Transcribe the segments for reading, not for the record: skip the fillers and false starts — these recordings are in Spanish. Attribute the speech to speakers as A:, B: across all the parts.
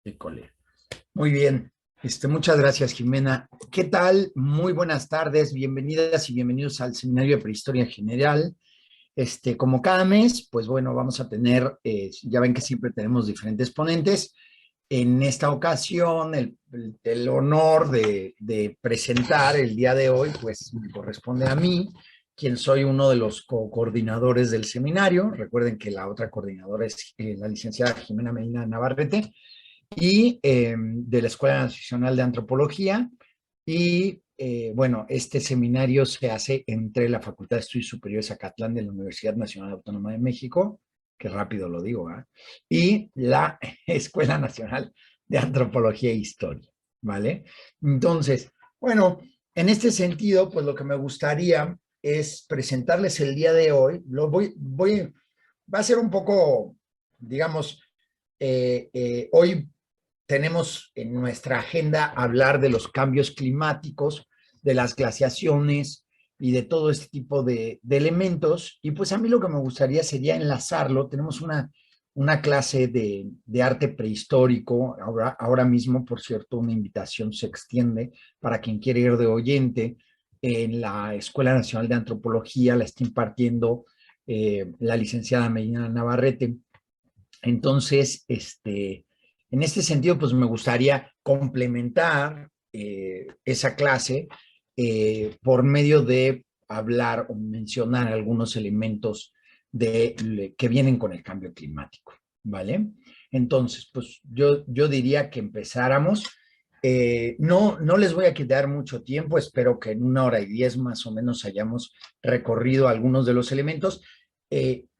A: Híjole. Muy bien. Muchas gracias, Jimena. ¿Qué tal? Muy buenas tardes. Bienvenidas y bienvenidos al Seminario de Prehistoria General. Como cada mes, pues bueno, vamos a tener, ya ven que siempre tenemos diferentes ponentes. En esta ocasión, el honor de presentar el día de hoy, pues me corresponde a mí, quien soy uno de los coordinadores del seminario. Recuerden que la otra coordinadora es la licenciada Jimena Medina Navarrete y de la Escuela Nacional de Antropología. Y bueno, este seminario se hace entre la Facultad de Estudios Superiores Acatlán de la Universidad Nacional Autónoma de México, que rápido lo digo, ¿eh? Y la Escuela Nacional de Antropología e Historia, ¿vale? Entonces, bueno, en este sentido, pues lo que me gustaría es presentarles el día de hoy. Va a ser un poco, digamos, hoy tenemos en nuestra agenda hablar de los cambios climáticos, de las glaciaciones y de todo este tipo de elementos. Y pues a mí lo que me gustaría sería enlazarlo. Tenemos una clase de arte prehistórico. Ahora mismo, por cierto, una invitación se extiende para quien quiere ir de oyente. En la Escuela Nacional de Antropología la está impartiendo la licenciada Medina Navarrete. Entonces, en este sentido, pues me gustaría complementar esa clase por medio de hablar o mencionar algunos elementos que vienen con el cambio climático, ¿vale? Entonces, pues yo diría que empezáramos. No les voy a quitar mucho tiempo, espero que en 1 hora y 10 más o menos hayamos recorrido algunos de los elementos.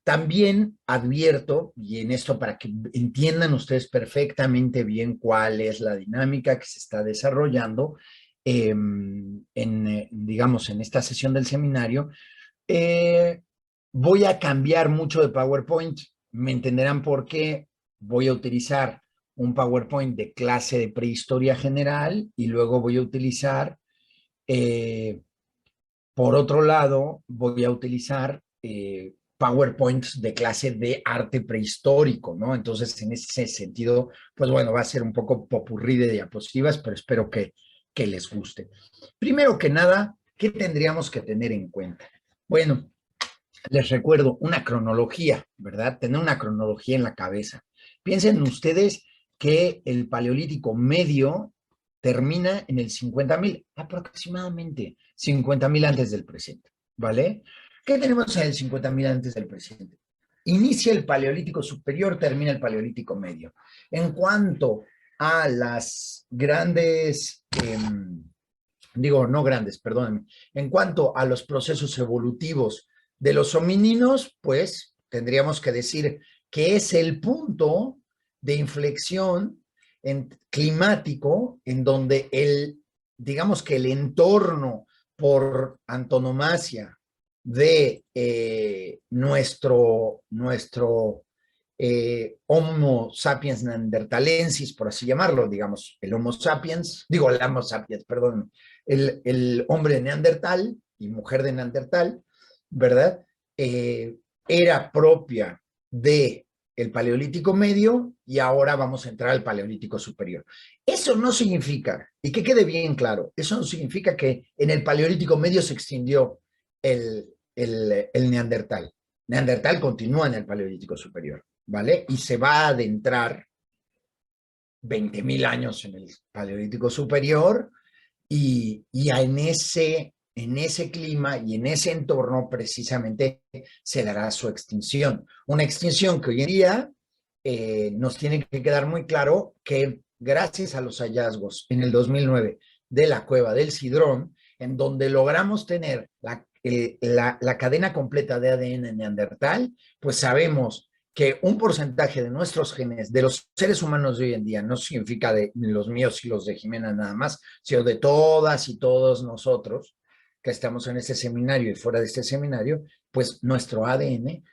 A: También advierto, y en esto para que entiendan ustedes perfectamente bien cuál es la dinámica que se está desarrollando digamos, en esta sesión del seminario, voy a cambiar mucho de PowerPoint. Me entenderán por qué. Voy a utilizar un PowerPoint de clase de prehistoria general y luego voy a utilizar, por otro lado, voy a utilizar PowerPoints de clase de arte prehistórico, ¿no? Entonces, en ese sentido, pues bueno, va a ser un poco popurrí de diapositivas, pero espero que les guste. Primero que nada, ¿qué tendríamos que tener en cuenta? Bueno, les recuerdo una cronología, ¿verdad? Tener una cronología en la cabeza. Piensen ustedes que el Paleolítico medio termina en el 50.000, aproximadamente 50.000 antes del presente, ¿vale? ¿Qué tenemos en el 50.000 antes del presente? Inicia el Paleolítico superior, termina el Paleolítico medio. En cuanto a las grandes, no grandes, perdónenme, en cuanto a los procesos evolutivos de los homínidos, pues tendríamos que decir que es el punto de inflexión climático en donde digamos que el entorno por antonomasia de nuestro Homo sapiens neanderthalensis, por así llamarlo, digamos, el Homo sapiens, perdón, el hombre de Neandertal y mujer de Neandertal, ¿verdad? Era propia de el Paleolítico medio y ahora vamos a entrar al Paleolítico superior. Eso no significa, y que quede bien claro, eso no significa que en el Paleolítico medio se extinguió el Neandertal. Neandertal continúa en el Paleolítico superior, ¿vale? Y se va a adentrar 20.000 años en el Paleolítico superior y en ese clima y en ese entorno precisamente se dará su extinción. Una extinción que hoy en día nos tiene que quedar muy claro que gracias a los hallazgos en el 2009 de la cueva del Sidrón, en donde logramos tener la cadena completa de ADN neandertal, pues sabemos que un porcentaje de nuestros genes, de los seres humanos de hoy en día, no significa de los míos y los de Jimena nada más, sino de todas y todos nosotros que estamos en este seminario y fuera de este seminario, pues nuestro ADN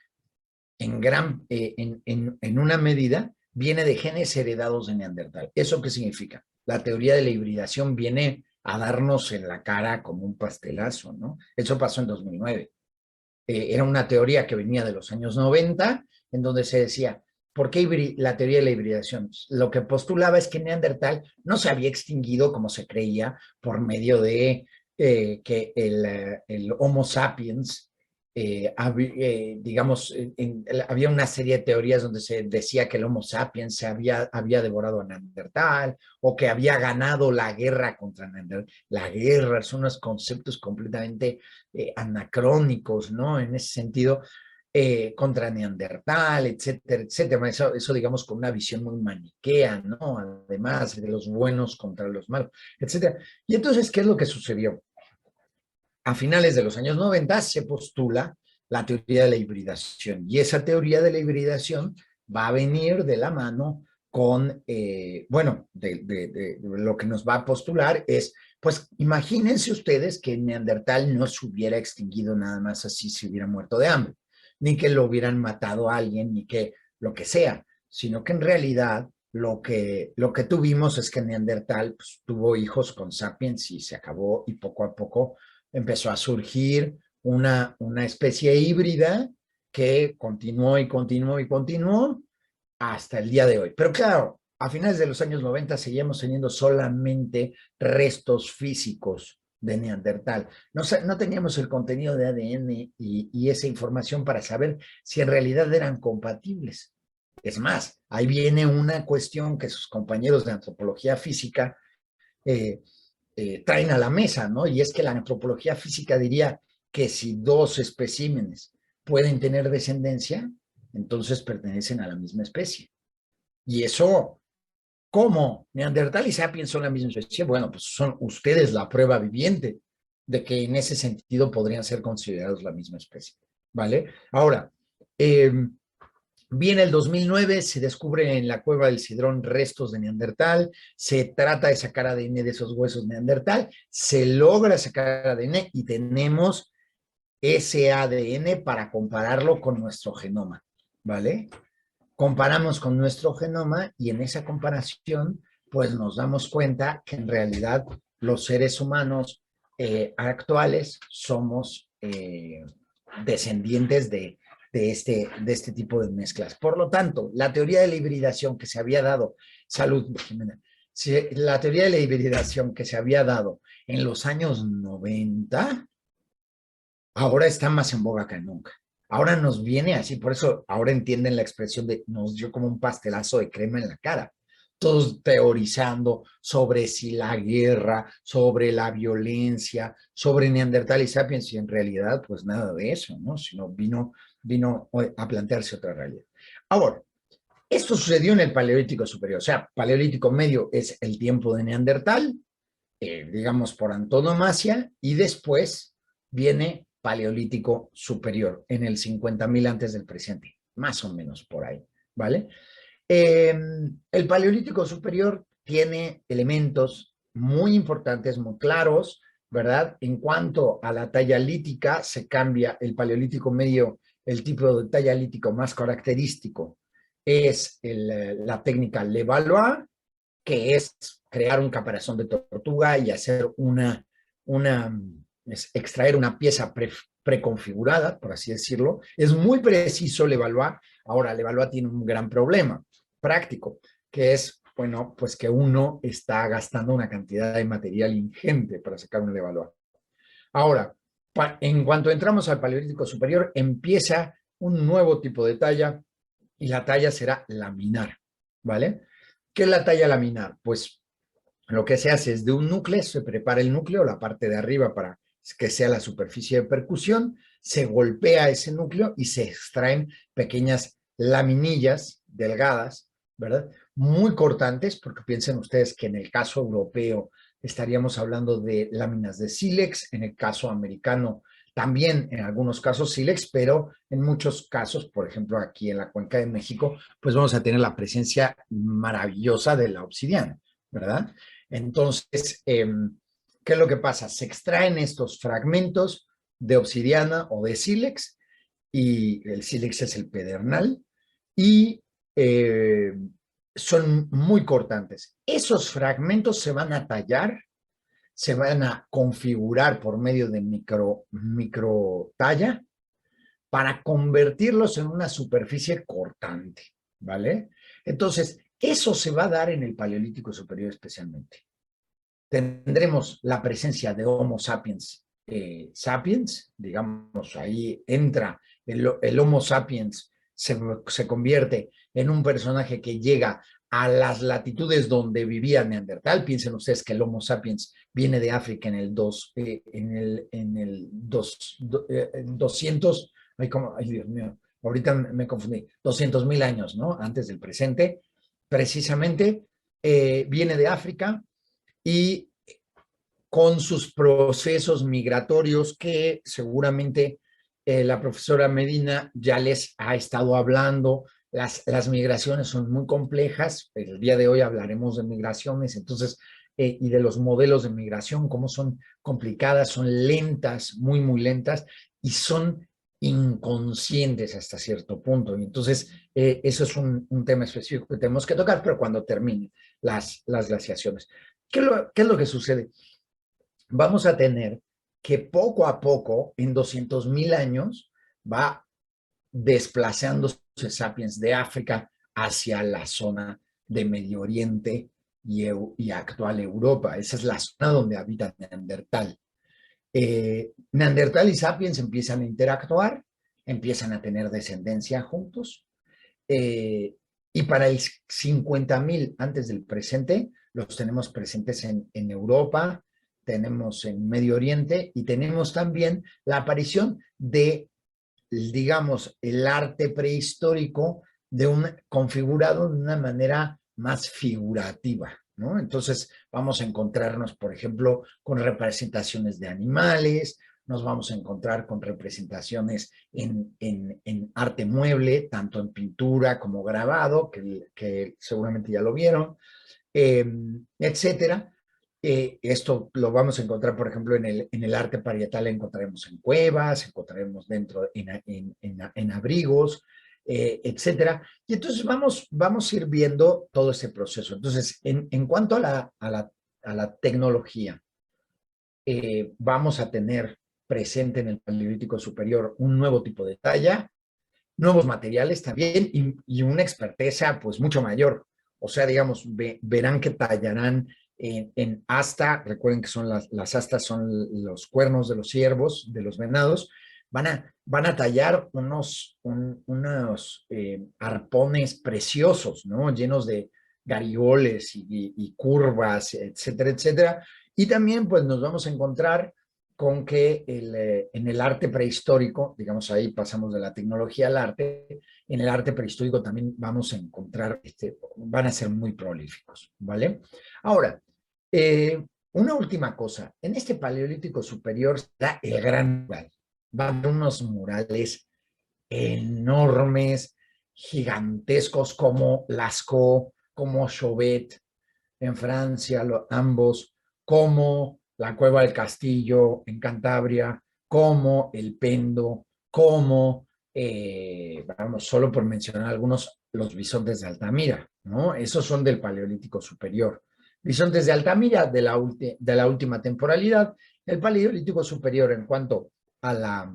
A: en una medida viene de genes heredados de Neandertal. ¿Eso qué significa? La teoría de la hibridación viene a darnos en la cara como un pastelazo, ¿no? Eso pasó en 2009. Era una teoría que venía de los años 90, en donde se decía, ¿Por qué la teoría de la hibridación? Lo que postulaba es que Neandertal no se había extinguido como se creía por medio de que el Homo sapiens, digamos, había una serie de teorías donde se decía que el Homo sapiens había devorado a Neandertal o que había ganado la guerra contra Neandertal. La guerra son unos conceptos completamente anacrónicos, ¿no? En ese sentido, contra Neandertal, etcétera, etcétera. Eso, digamos, con una visión muy maniquea, ¿no? Además de los buenos contra los malos, etcétera. Y entonces, ¿qué es lo que sucedió? A finales de los años 90 se postula la teoría de la hibridación y esa teoría de la hibridación va a venir de la mano con, bueno, de lo que nos va a postular es, pues imagínense ustedes que Neandertal no se hubiera extinguido nada más así, se hubiera muerto de hambre, ni que lo hubieran matado a alguien, ni que lo que sea, sino que en realidad lo que tuvimos es que Neandertal pues, tuvo hijos con Sapiens y se acabó y poco a poco empezó a surgir una especie híbrida que continuó y continuó y continuó hasta el día de hoy. Pero claro, a finales de los años 90 seguíamos teniendo solamente restos físicos de Neandertal. No teníamos el contenido de ADN y esa información para saber si en realidad eran compatibles. Es más, ahí viene una cuestión que sus compañeros de antropología física eh, traen a la mesa, ¿no? Y es que la antropología física diría que si dos especímenes pueden tener descendencia, entonces pertenecen a la misma especie. Y eso, ¿cómo? Neandertal y Sapiens son la misma especie. Bueno, pues son ustedes la prueba viviente de que en ese sentido podrían ser considerados la misma especie, ¿vale? Ahora, viene el 2009, se descubre en la cueva del Sidrón restos de Neandertal, se trata de sacar ADN de esos huesos Neandertal, se logra sacar ADN y tenemos ese ADN para compararlo con nuestro genoma, ¿vale? Comparamos con nuestro genoma y en esa comparación, pues nos damos cuenta que en realidad los seres humanos actuales somos descendientes de este tipo de mezclas. Por lo tanto, la teoría de la hibridación que se había dado, salud, Jimena, la teoría de la hibridación que se había dado en los años 90, ahora está más en boga que nunca. Ahora nos viene así, por eso ahora entienden la expresión de nos dio como un pastelazo de crema en la cara. Todos teorizando sobre si la guerra, sobre la violencia, sobre Neandertal y Sapiens, y en realidad, pues nada de eso, ¿no? Sino vino a plantearse otra realidad. Ahora, esto sucedió en el Paleolítico Superior, o sea, Paleolítico Medio es el tiempo de Neandertal, digamos por antonomasia, y después viene Paleolítico Superior, en el 50.000 antes del presente, más o menos por ahí, ¿vale? El Paleolítico Superior tiene elementos muy importantes, muy claros, ¿verdad? En cuanto a la talla lítica, se cambia el Paleolítico Medio, el tipo de talla lítico más característico es la técnica Levallois, que es crear un caparazón de tortuga y hacer extraer una pieza preconfigurada, por así decirlo. Es muy preciso Levallois. Ahora, Levallois tiene un gran problema práctico, que es, bueno, pues que uno está gastando una cantidad de material ingente para sacar un Levallois. Ahora, en cuanto entramos al Paleolítico Superior, empieza un nuevo tipo de talla y la talla será laminar, ¿vale? ¿Qué es la talla laminar? Pues lo que se hace es de un núcleo, se prepara el núcleo, la parte de arriba para que sea la superficie de percusión, se golpea ese núcleo y se extraen pequeñas laminillas delgadas, ¿verdad? Muy cortantes, porque piensen ustedes que en el caso europeo estaríamos hablando de láminas de sílex, en el caso americano también en algunos casos sílex, pero en muchos casos, por ejemplo aquí en la Cuenca de México, pues vamos a tener la presencia maravillosa de la obsidiana, ¿verdad? Entonces, ¿qué es lo que pasa? Se extraen estos fragmentos de obsidiana o de sílex, y el sílex es el pedernal, y eh, son muy cortantes. Esos fragmentos se van a tallar, se van a configurar por medio de micro talla para convertirlos en una superficie cortante, ¿vale? Entonces, eso se va a dar en el Paleolítico Superior especialmente. Tendremos la presencia de Homo sapiens sapiens, digamos, ahí entra el Homo sapiens, se convierte en un personaje que llega a las latitudes donde vivía Neandertal. Piensen ustedes que el Homo sapiens viene de África en el 200, ay Dios mío, ahorita me confundí, 200,000 años, ¿no? Antes del presente, precisamente, viene de África y con sus procesos migratorios que seguramente la profesora Medina ya les ha estado hablando. Las migraciones son muy complejas. El día de hoy hablaremos de migraciones, entonces, y de los modelos de migración, cómo son complicadas, son lentas, muy, muy lentas, y son inconscientes hasta cierto punto. Y entonces, eso es un tema específico que tenemos que tocar, pero cuando terminen las glaciaciones. ¿Qué es lo que sucede? Vamos a tener que poco a poco, en 200,000 años, va desplazándose Sapiens de África hacia la zona de Medio Oriente y actual Europa. Esa es la zona donde habita Neandertal. Neandertal y Sapiens empiezan a interactuar, empiezan a tener descendencia juntos, y para el 50,000 antes del presente, los tenemos presentes en Europa, tenemos en Medio Oriente y tenemos también la aparición de, digamos, el arte prehistórico configurado de una manera más figurativa, ¿no? Entonces vamos a encontrarnos, por ejemplo, con representaciones de animales, nos vamos a encontrar con representaciones en arte mueble, tanto en pintura como grabado, que seguramente ya lo vieron, etcétera. Esto lo vamos a encontrar, por ejemplo, en el arte parietal, encontraremos en cuevas, encontraremos dentro en abrigos, etcétera. Y entonces vamos a ir viendo todo ese proceso. Entonces, en cuanto a la tecnología, vamos a tener presente en el Paleolítico Superior un nuevo tipo de talla, nuevos materiales también y una experteza pues mucho mayor. O sea, digamos, verán que tallarán en asta, recuerden que son las astas son los cuernos de los ciervos, de los venados, van a tallar unos arpones preciosos, ¿no? Llenos de garigoles y curvas, etcétera, etcétera. Y también pues nos vamos a encontrar con que en el arte prehistórico, digamos ahí pasamos de la tecnología al arte, en el arte prehistórico también vamos a encontrar, van a ser muy prolíficos, ¿vale? Ahora, una última cosa, en este Paleolítico Superior está el Gran Mural. Van a haber unos murales enormes, gigantescos como Lascaux, como Chauvet en Francia, ambos, como la Cueva del Castillo en Cantabria, como el Pendo, como, vamos, solo por mencionar algunos, los bisontes de Altamira, ¿no? Esos son del Paleolítico Superior. Bisontes de Altamira de la última temporalidad, el Paleolítico Superior en cuanto a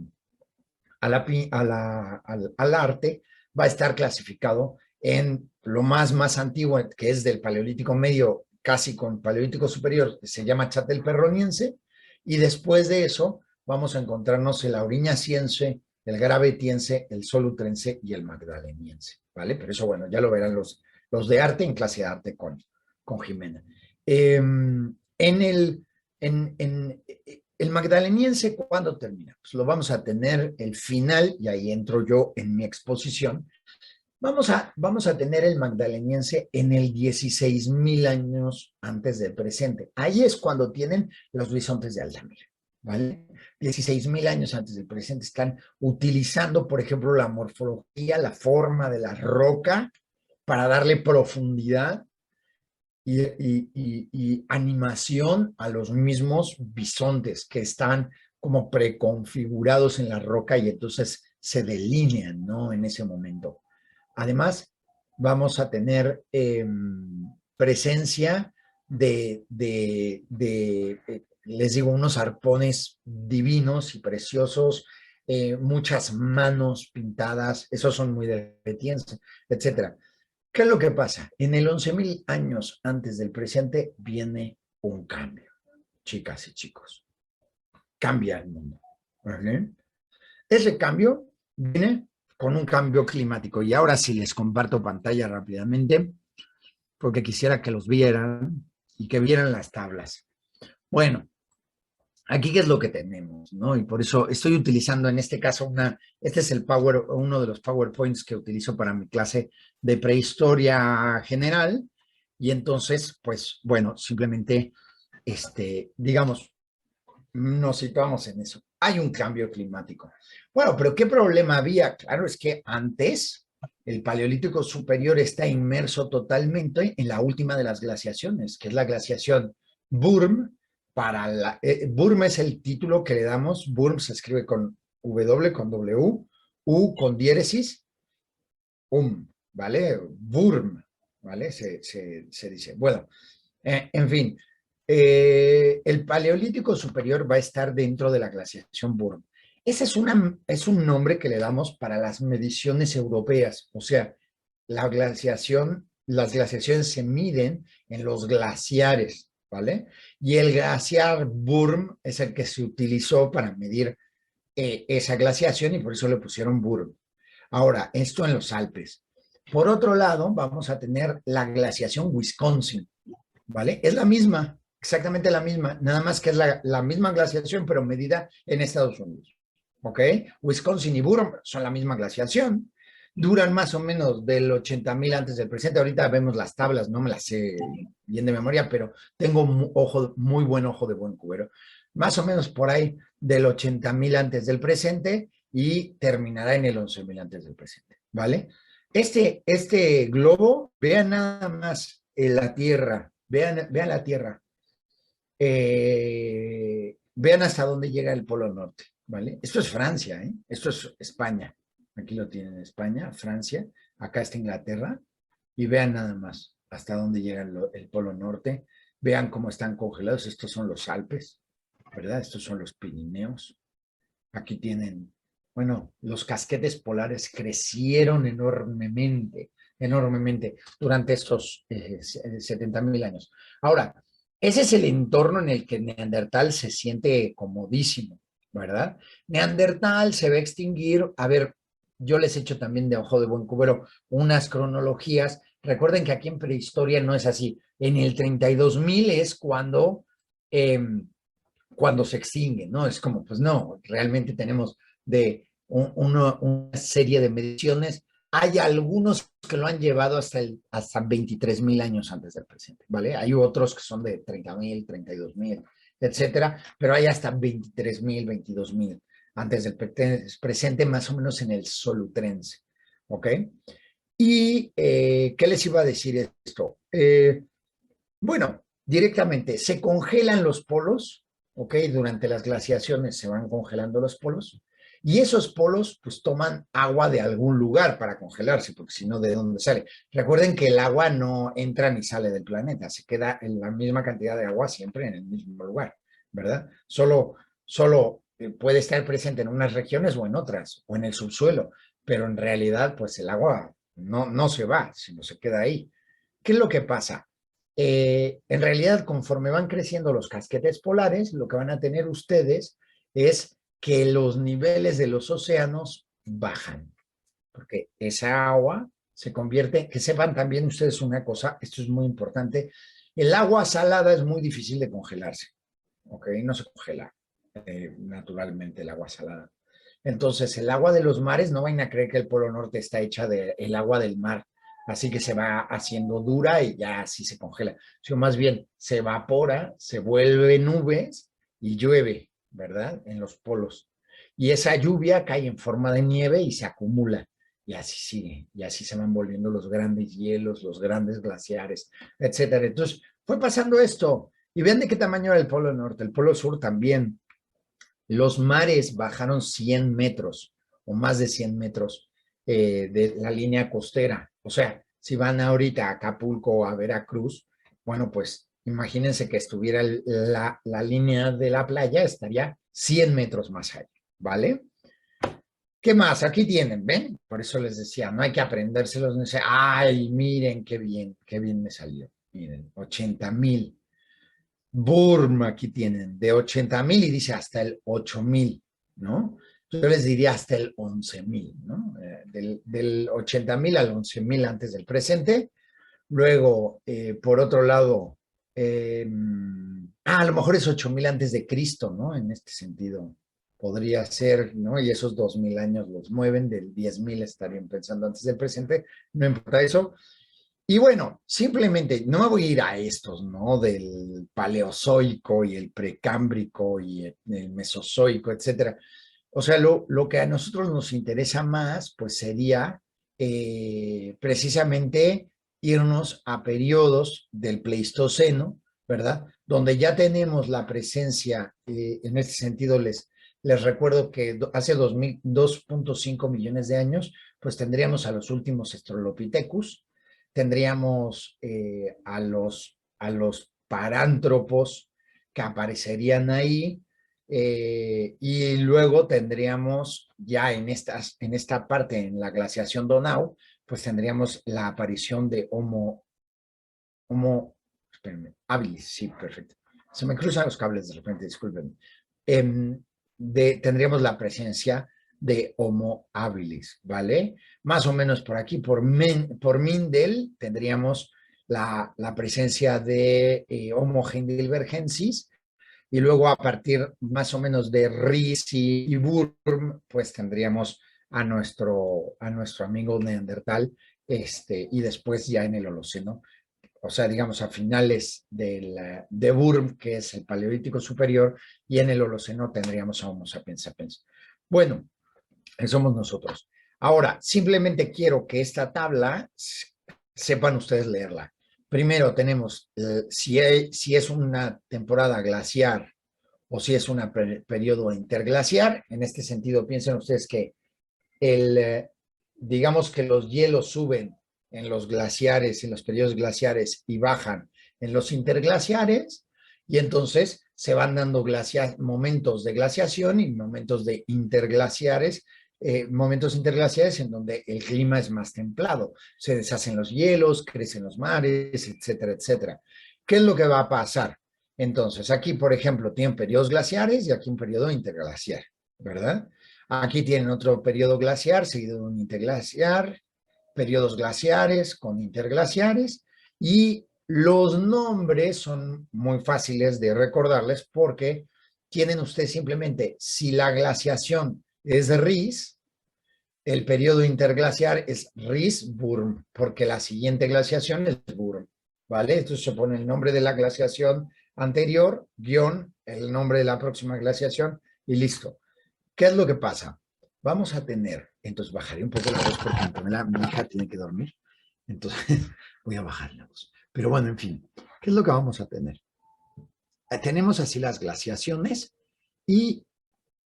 A: al arte va a estar clasificado en lo más antiguo, que es del Paleolítico Medio, casi con Paleolítico Superior, se llama Chatel-Perroniense, y después de eso vamos a encontrarnos el Auriñaciense, el Gravetiense, el Solutrense y el Magdaleniense, ¿vale? Pero eso, bueno, ya lo verán los de arte en clase de arte con Jimena. En el magdaleniense, ¿cuándo termina? Pues lo vamos a tener el final, y ahí entro yo en mi exposición. Vamos a tener el magdaleniense en el 16,000 años antes del presente. Ahí es cuando tienen los bisontes de Altamira, ¿vale? 16,000 años antes del presente están utilizando, por ejemplo, la morfología, la forma de la roca para darle profundidad y animación a los mismos bisontes que están como preconfigurados en la roca y entonces se delinean, ¿no? En ese momento. Además, vamos a tener presencia les digo, unos arpones divinos y preciosos, muchas manos pintadas, esos son muy de Petiense, etcétera. ¿Qué es lo que pasa? En el 11,000 años antes del presente viene un cambio, chicas y chicos. Cambia el mundo. ¿Vale? Ese cambio viene con un cambio climático. Y ahora sí les comparto pantalla rápidamente, porque quisiera que los vieran y que vieran las tablas. Bueno, aquí qué es lo que tenemos, ¿no? Y por eso estoy utilizando en este caso este es uno de los PowerPoints que utilizo para mi clase de prehistoria general. Y entonces, pues, bueno, simplemente, digamos, nos situamos en eso. Hay un cambio climático. Bueno, pero ¿qué problema había? Claro, es que antes el Paleolítico superior está inmerso totalmente en la última de las glaciaciones, que es la glaciación Burm. Burm es el título que le damos. Burm se escribe con W, con W, U con diéresis, ¿vale? Burm, ¿vale? Se dice. Bueno, en fin, el Paleolítico superior va a estar dentro de la glaciación Burm. Ese es un nombre que le damos para las mediciones europeas, o sea, las glaciaciones se miden en los glaciares, ¿vale? Y el glaciar Burm es el que se utilizó para medir esa glaciación y por eso le pusieron Burm. Ahora, esto en los Alpes. Por otro lado, vamos a tener la glaciación Wisconsin, ¿vale? Es la misma, exactamente la misma, nada más que es la misma glaciación, pero medida en Estados Unidos, ¿ok? Wisconsin y Burm son la misma glaciación, duran más o menos del 80,000 antes del presente. Ahorita vemos las tablas, no me las sé bien de memoria, pero tengo muy buen ojo de buen cubero. Más o menos por ahí del 80,000 antes del presente y terminará en el 11,000 antes del presente, ¿vale? Este globo, vean nada más la Tierra, vean la Tierra, vean hasta dónde llega el Polo Norte, ¿vale? Esto es Francia, ¿eh? Esto es España. Aquí lo tienen España, Francia, acá está Inglaterra, y vean nada más hasta dónde llega el Polo Norte. Vean cómo están congelados. Estos son los Alpes, ¿verdad? Estos son los Pirineos. Aquí tienen, bueno, los casquetes polares crecieron enormemente, enormemente durante estos 70,000 años. Ahora, ese es el entorno en el que Neandertal se siente comodísimo, ¿verdad? Neandertal se va a extinguir. A ver, yo les he hecho también de ojo de buen cubero unas cronologías. Recuerden que aquí en prehistoria no es así. En el 32,000 es cuando se extingue, ¿no? Es como, pues no, realmente tenemos una serie de mediciones. Hay algunos que lo han llevado hasta 23,000 años antes del presente, ¿vale? Hay otros que son de 30,000, 32,000, etcétera, pero hay hasta 23,000, 22,000 antes del presente, más o menos en el Solutrense, ¿ok? ¿Y qué les iba a decir esto? Bueno, directamente, se congelan los polos, ¿ok? Durante las glaciaciones se van congelando los polos y esos polos pues toman agua de algún lugar para congelarse, porque si no, ¿de dónde sale? Recuerden que el agua no entra ni sale del planeta, se queda en la misma cantidad de agua siempre en el mismo lugar, ¿verdad? Solo puede estar presente en unas regiones o en otras, o en el subsuelo, pero en realidad pues el agua no se va, sino se queda ahí. ¿Qué es lo que pasa? En realidad, conforme van creciendo los casquetes polares, lo que van a tener ustedes es que los niveles de los océanos bajan, porque esa agua se convierte, que sepan también ustedes una cosa, esto es muy importante, el agua salada es muy difícil de congelarse, ¿ok? No se congela naturalmente el agua salada. Entonces, el agua de los mares, no vayan a creer que el Polo Norte está hecha del agua del mar, así que se va haciendo dura y ya así se congela. Sino más bien se evapora, se vuelve nubes y llueve, ¿verdad? En los polos. Y esa lluvia cae en forma de nieve y se acumula. Y así sigue, y así se van volviendo los grandes hielos, los grandes glaciares, etcétera. Entonces, fue pasando esto. Y vean de qué tamaño era el Polo Norte, el Polo Sur también. Los mares bajaron 100 metros o más de 100 metros de la línea costera. O sea, si van ahorita a Acapulco o a Veracruz, bueno, pues imagínense que estuviera la línea de la playa, estaría 100 metros más allá, ¿vale? ¿Qué más? Aquí tienen, ¿ven? Por eso les decía, no hay que aprendérselos. No sé, ay, miren qué bien me salió. Miren, 80,000. Burma, aquí tienen, de 80,000 y dice hasta el 8,000, ¿no? Yo les diría hasta el 11,000, ¿no? Del 80,000 al 11,000 antes del presente. Luego, por otro lado, a lo mejor es 8,000 antes de Cristo, ¿no? En este sentido, podría ser, ¿no? Y esos 2,000 años los mueven, del 10,000 estarían pensando antes del presente, no importa eso. Y bueno, simplemente no me voy a ir a estos, ¿no? Del paleozoico y el precámbrico y el mesozoico, etcétera. O sea, lo que a nosotros nos interesa más, pues sería precisamente irnos a periodos del Pleistoceno, ¿verdad? Donde ya tenemos la presencia, en este sentido les recuerdo que hace 2.5 millones de años, pues tendríamos a los últimos Australopithecus, tendríamos a los parántropos que aparecerían ahí, y luego tendríamos ya en esta parte, en la glaciación Donau, pues tendríamos la aparición de espérenme, habilis, sí, perfecto. Se me cruzan los cables de repente, disculpen. Tendríamos la presencia de Homo habilis, ¿vale? Más o menos por aquí, por Mindel, tendríamos la presencia de Homo heidelbergensis, y luego a partir más o menos de Ries y Wurm, pues tendríamos a nuestro amigo Neandertal, y después ya en el Holoceno, o sea, digamos a finales de Wurm, que es el Paleolítico Superior, y en el Holoceno tendríamos a Homo sapiens sapiens. Bueno, somos nosotros. Ahora, simplemente quiero que esta tabla sepan ustedes leerla. Primero tenemos si es una temporada glaciar o si es un periodo interglaciar. En este sentido, piensen ustedes que digamos que los hielos suben en los glaciares, en los periodos glaciares, y bajan en los interglaciares, y entonces se van dando momentos de glaciación y momentos de interglaciares, momentos interglaciares en donde el clima es más templado, se deshacen los hielos, crecen los mares, etcétera, etcétera. ¿Qué es lo que va a pasar? Entonces, aquí, por ejemplo, tienen periodos glaciares y aquí un periodo interglaciar, ¿verdad? Aquí tienen otro periodo glaciar seguido de un interglaciar, periodos glaciares con interglaciares, y los nombres son muy fáciles de recordarles porque tienen ustedes simplemente, si la glaciación es Ries, el periodo interglaciar es Ries-Wurm, porque la siguiente glaciación es Wurm, ¿vale? Entonces se pone el nombre de la glaciación anterior, guión, el nombre de la próxima glaciación, y listo. ¿Qué es lo que pasa? Vamos a tener, entonces bajaré un poco la voz porque Antonella, mi hija, tiene que dormir, entonces voy a bajar la voz. Pero bueno, en fin, ¿qué es lo que vamos a tener? Tenemos así las glaciaciones, y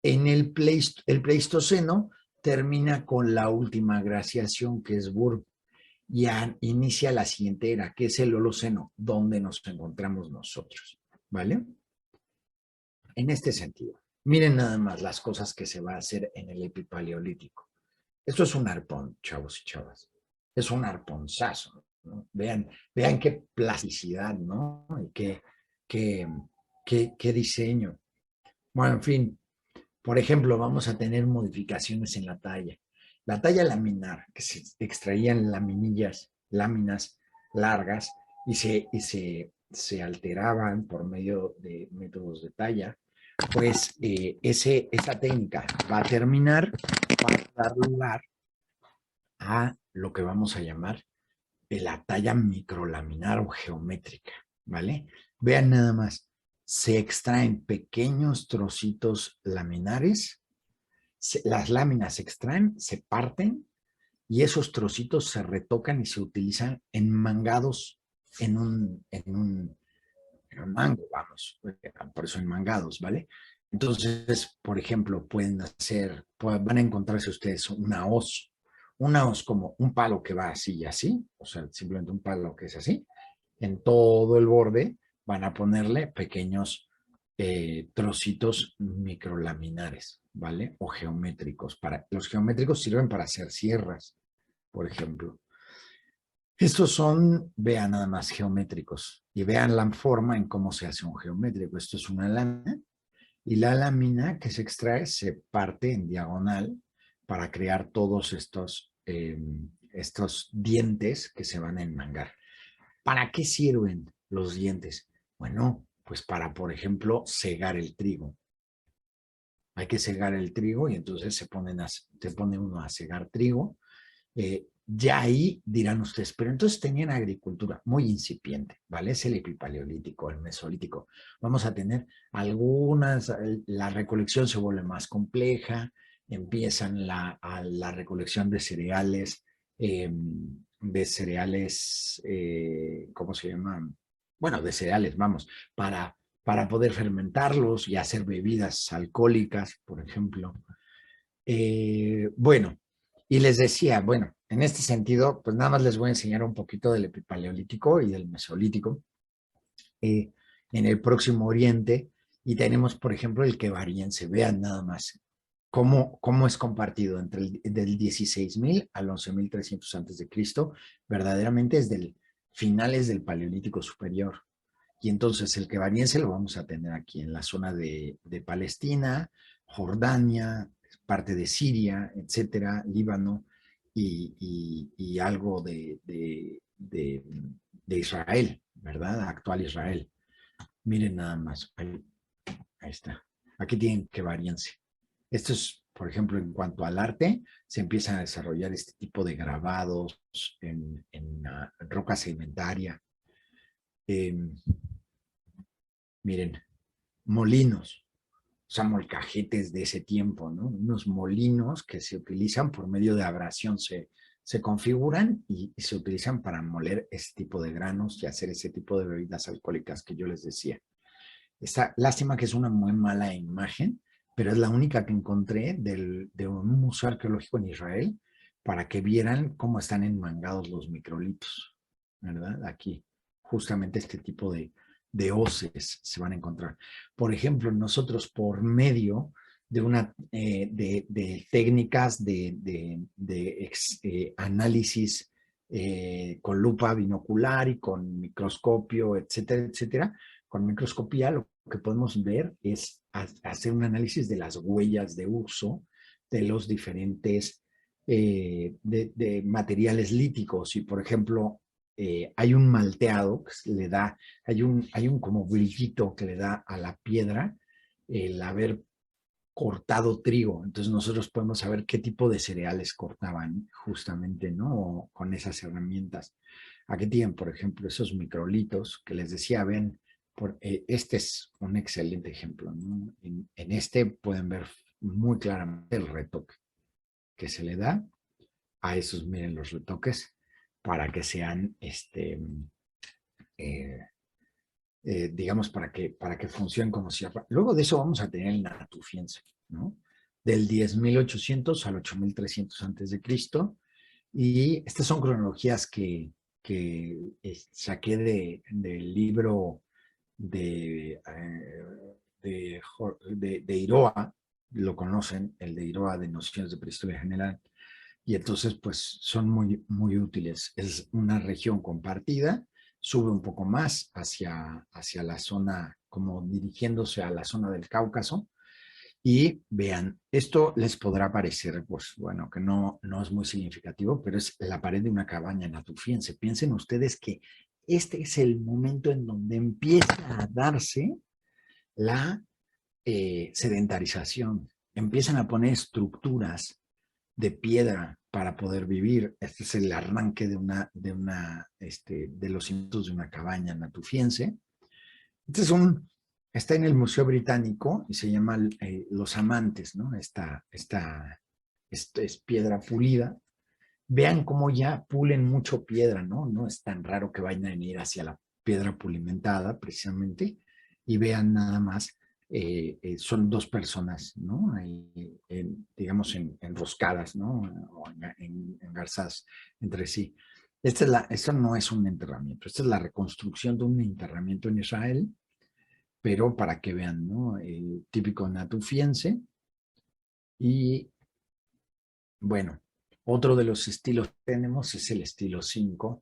A: en el Pleistoceno termina con la última glaciación, que es Burke, y inicia la siguiente era, que es el Holoceno, donde nos encontramos nosotros, ¿vale? En este sentido, miren nada más las cosas que se va a hacer en el epipaleolítico. Esto es un arpón, chavos y chavas. Es un arponzazo, ¿no? Vean qué plasticidad, ¿no? Y qué diseño. Bueno, en fin, por ejemplo, vamos a tener modificaciones en la talla. La talla laminar, que se extraían láminas largas, y se alteraban por medio de métodos de talla, pues esa técnica va a terminar, va a dar lugar a lo que vamos a llamar la talla microlaminar o geométrica, ¿vale? Vean nada más, se extraen pequeños trocitos laminares, las láminas se extraen, se parten, y esos trocitos se retocan y se utilizan enmangados en un mango, vamos, por eso enmangados, ¿vale? Entonces, por ejemplo, van a encontrarse ustedes una hoz como un palo que va así y así, o sea, simplemente un palo que es así. En todo el borde van a ponerle pequeños trocitos microlaminares, ¿vale? O geométricos. Los geométricos sirven para hacer sierras, por ejemplo. Estos son, vean nada más, geométricos. Y vean la forma en cómo se hace un geométrico. Esto es una lámina. Y la lámina que se extrae se parte en diagonal para crear todos estos dientes que se van a enmangar. ¿Para qué sirven los dientes? Bueno, pues para, por ejemplo, segar el trigo. Hay que segar el trigo y entonces se pone uno a segar trigo. Ya ahí dirán ustedes, pero entonces tenían agricultura muy incipiente, ¿vale? Es el epipaleolítico, el mesolítico. Vamos a tener algunas, la recolección se vuelve más compleja, empiezan la recolección de cereales, ¿cómo se llaman? Bueno, de cereales, vamos, para poder fermentarlos y hacer bebidas alcohólicas, por ejemplo. Bueno, y les decía, bueno, en este sentido, pues nada más les voy a enseñar un poquito del epipaleolítico y del mesolítico eh, en el Próximo Oriente. Y tenemos, por ejemplo, el quevariense. Vean nada más cómo es compartido entre del 16.000 al 11.300 antes de Cristo, verdaderamente es del finales del Paleolítico Superior. Y entonces el quevariense lo vamos a tener aquí en la zona de Palestina, Jordania, parte de Siria, etcétera, Líbano y algo de Israel, ¿verdad? Actual Israel. Miren nada más, ahí está. Aquí tienen quevariense. Esto es, por ejemplo, en cuanto al arte, se empiezan a desarrollar este tipo de grabados en roca sedimentaria. Eh, Miren, molinos, o sea, molcajetes de ese tiempo, ¿no? Unos molinos que se utilizan por medio de abrasión, se configuran y se utilizan para moler ese tipo de granos y hacer ese tipo de bebidas alcohólicas que yo les decía. Esta, lástima que es una muy mala imagen, pero es la única que encontré de un museo arqueológico en Israel para que vieran cómo están enmangados los microlitos, ¿verdad? Aquí, justamente este tipo de hoces se van a encontrar. Por ejemplo, nosotros por medio de técnicas de análisis con lupa binocular y con microscopio, etcétera, etcétera, con microscopía lo que podemos ver es hacer un análisis de las huellas de uso de los diferentes de materiales líticos. Y, por ejemplo, hay un malteado que le da, hay un como brillito que le da a la piedra el haber cortado trigo. Entonces nosotros podemos saber qué tipo de cereales cortaban justamente, ¿no? Con esas herramientas. Aquí tienen, por ejemplo, esos microlitos que les decía, ven, este es un excelente ejemplo, ¿no? En este pueden ver muy claramente el retoque que se le da a esos, miren los retoques, para que sean, eh, digamos, para que funcionen como sierra. Luego de eso vamos a tener el natufiense, ¿no? Del 10.800 al 8.300 antes de Cristo. Y estas son cronologías que saqué del libro de, de Iroa, lo conocen, el de Iroa de Nociones de Prehistoria General, y entonces pues son muy, muy útiles. Es una región compartida, sube un poco más hacia la zona, como dirigiéndose a la zona del Cáucaso, y vean, esto les podrá parecer, pues bueno, que no es muy significativo, pero es la pared de una cabaña natufiense. Piensen ustedes que este es el momento en donde empieza a darse la sedentarización. Empiezan a poner estructuras de piedra para poder vivir. Este es el arranque de los cimientos de una cabaña natufiense. Este está en el Museo Británico y se llama Los Amantes, ¿no? Esta es piedra pulida. Vean cómo ya pulen mucho piedra, ¿no? No es tan raro que vayan a ir hacia la piedra pulimentada, precisamente, y vean nada más, son dos personas, ¿no? Digamos, enroscadas, ¿no? O engarzadas entre sí. Esto no es un enterramiento, esta es la reconstrucción de un enterramiento en Israel, pero para que vean, ¿no? El típico natufiense, Y bueno, otro de los estilos que tenemos es el estilo 5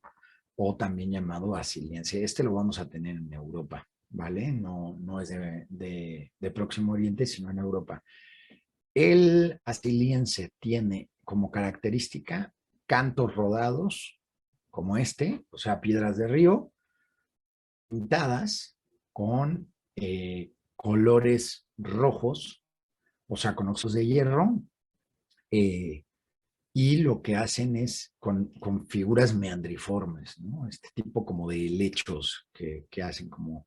A: o también llamado asiliense. Este lo vamos a tener en Europa, ¿vale? No es de Próximo Oriente, sino en Europa. El asiliense tiene como característica cantos rodados, como este, o sea, piedras de río, pintadas con colores rojos, o sea, con ojos de hierro, eh, y lo que hacen es con figuras meandriformes, ¿no? Este tipo como de lechos que hacen como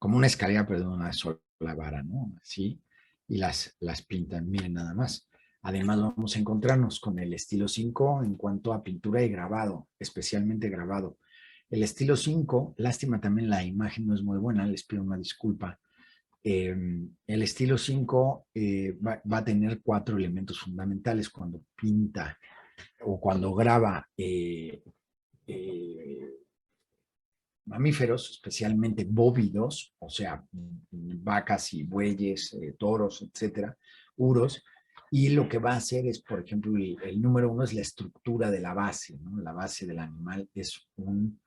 A: una escalera, pero de una sola vara, ¿no? Así, y las pintan, miren nada más. Además vamos a encontrarnos con el estilo 5 en cuanto a pintura y grabado, especialmente grabado. El estilo 5, lástima también la imagen no es muy buena, les pido una disculpa. El estilo 5 va a tener 4 elementos fundamentales cuando pinta o cuando graba eh, mamíferos, especialmente bóvidos, o sea, vacas y bueyes, toros, etcétera, uros, y lo que va a hacer es, por ejemplo, el número 1 es la estructura de la base, ¿no? La base del animal es un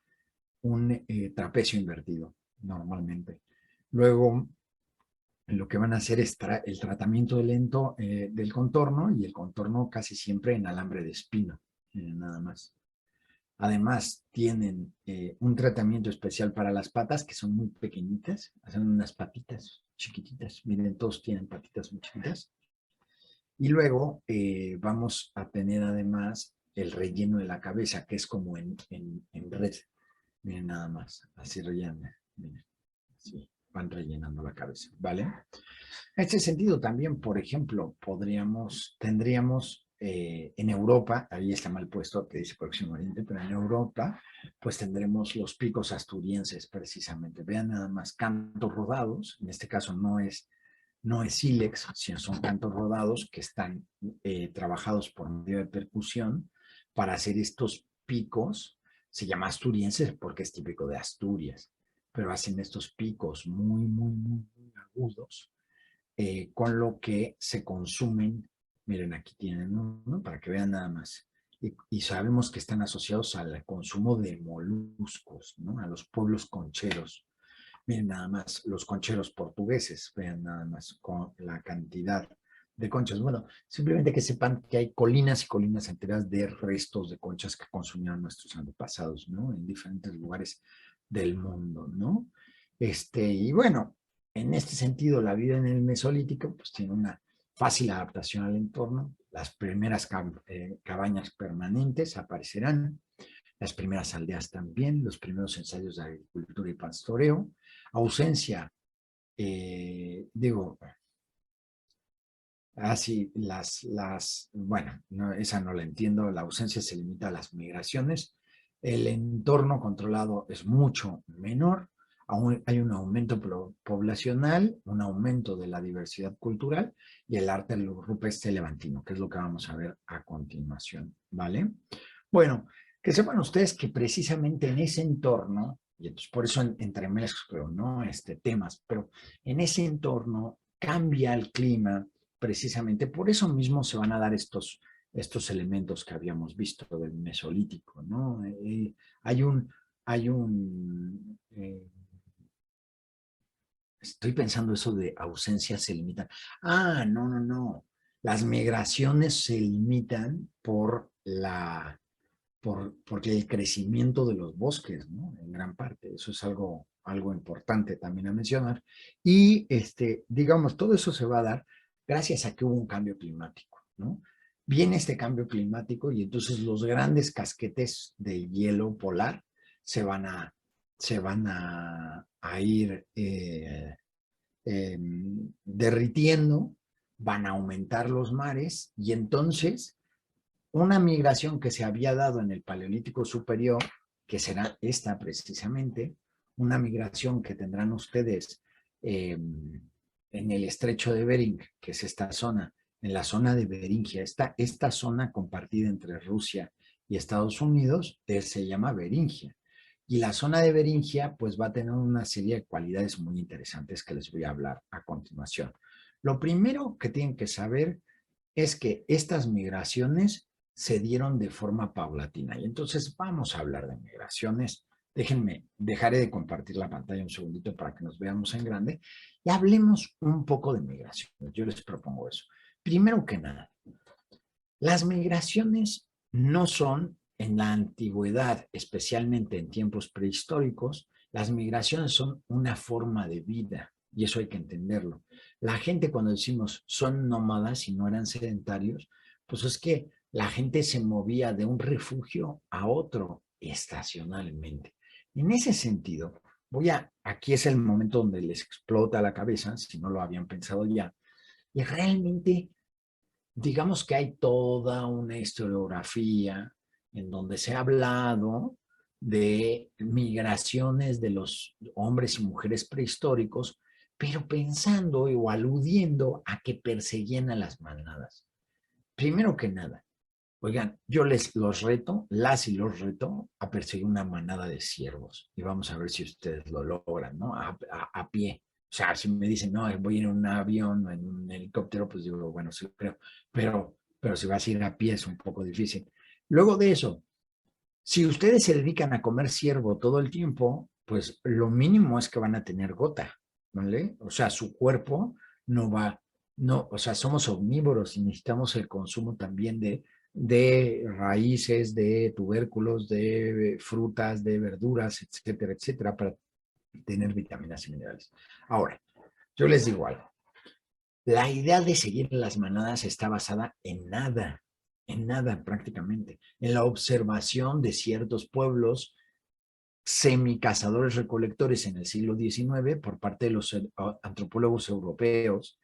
A: trapecio invertido, normalmente. Luego, lo que van a hacer es el tratamiento lento del contorno, y el contorno casi siempre en alambre de espino, nada más. Además, tienen un tratamiento especial para las patas, que son muy pequeñitas, hacen unas patitas chiquititas, miren, todos tienen patitas muy chiquitas. Y luego vamos a tener además el relleno de la cabeza, que es como en red, miren nada más, así rellenan, miren, así van rellenando la cabeza, ¿vale? En este sentido también, por ejemplo, tendríamos en Europa, ahí está mal puesto que dice Próximo Oriente, pero en Europa, pues tendremos los picos asturienses precisamente. Vean nada más, cantos rodados, en este caso no es sílex, sino son cantos rodados que están trabajados por medio de percusión para hacer estos picos. Se llama asturienses porque es típico de Asturias, pero hacen estos picos muy, muy, muy, muy agudos, con lo que se consumen. Miren, aquí tienen uno para que vean nada más. Y sabemos que están asociados al consumo de moluscos, ¿no? A los pueblos concheros. Miren nada más, los concheros portugueses, vean nada más con la cantidad de conchas. Bueno, simplemente que sepan que hay colinas y colinas enteras de restos de conchas que consumían nuestros antepasados, ¿no? En diferentes lugares del mundo, ¿no? Y bueno, en este sentido, la vida en el Mesolítico pues tiene una fácil adaptación al entorno. Las primeras cabañas permanentes aparecerán, las primeras aldeas también, los primeros ensayos de agricultura y pastoreo, ausencia, digo, así, bueno, no, esa no la entiendo, la ausencia se limita a las migraciones, el entorno controlado es mucho menor, aún hay un aumento poblacional, un aumento de la diversidad cultural y el arte rupestre levantino, que es lo que vamos a ver a continuación, ¿vale? Bueno, que sepan ustedes que precisamente en ese entorno, y entonces por eso entremezclo, ¿no? Temas, pero en ese entorno cambia el clima, precisamente por eso mismo se van a dar estos elementos que habíamos visto del Mesolítico, ¿no? Hay un, hay un, estoy pensando eso de ausencia se limita. Ah, no, no, no. Las migraciones se limitan porque el crecimiento de los bosques, ¿no? En gran parte. Eso es algo importante también a mencionar. Y, digamos, todo eso se va a dar gracias a que hubo un cambio climático, ¿no? Viene este cambio climático y entonces los grandes casquetes de hielo polar se van a ir derritiendo, van a aumentar los mares y entonces una migración que se había dado en el Paleolítico Superior, que será esta precisamente, una migración que tendrán ustedes en el estrecho de Bering, que es esta zona, en la zona de Beringia, esta zona compartida entre Rusia y Estados Unidos, se llama Beringia. Y la zona de Beringia pues va a tener una serie de cualidades muy interesantes que les voy a hablar a continuación. Lo primero que tienen que saber es que estas migraciones se dieron de forma paulatina. Y entonces vamos a hablar de migraciones. Dejaré de compartir la pantalla un segundito para que nos veamos en grande y hablemos un poco de migraciones. Yo les propongo eso. Primero que nada, las migraciones no son en la antigüedad, especialmente en tiempos prehistóricos, las migraciones son una forma de vida y eso hay que entenderlo. La gente cuando decimos son nómadas y no eran sedentarios, pues es que la gente se movía de un refugio a otro estacionalmente. En ese sentido, aquí es el momento donde les explota la cabeza, si no lo habían pensado ya, y realmente digamos que hay toda una historiografía en donde se ha hablado de migraciones de los hombres y mujeres prehistóricos, pero pensando o aludiendo a que perseguían a las manadas. Primero que nada, oigan, yo los reto, los reto a perseguir una manada de ciervos y vamos a ver si ustedes lo logran, ¿no? A pie. O sea, si me dicen, no, voy en un avión o en un helicóptero, pues digo, bueno, sí, pero si vas a ir a pie es un poco difícil. Luego de eso, si ustedes se dedican a comer ciervo todo el tiempo, pues lo mínimo es que van a tener gota, ¿vale? O sea, su cuerpo no va, no, o sea, somos omnívoros y necesitamos el consumo también de raíces, de tubérculos, de frutas, de verduras, etcétera, etcétera, para tener vitaminas y minerales. Ahora, yo les digo algo. La idea de seguir las manadas está basada en nada prácticamente, en la observación de ciertos pueblos semicazadores recolectores en el siglo XIX por parte de los antropólogos europeos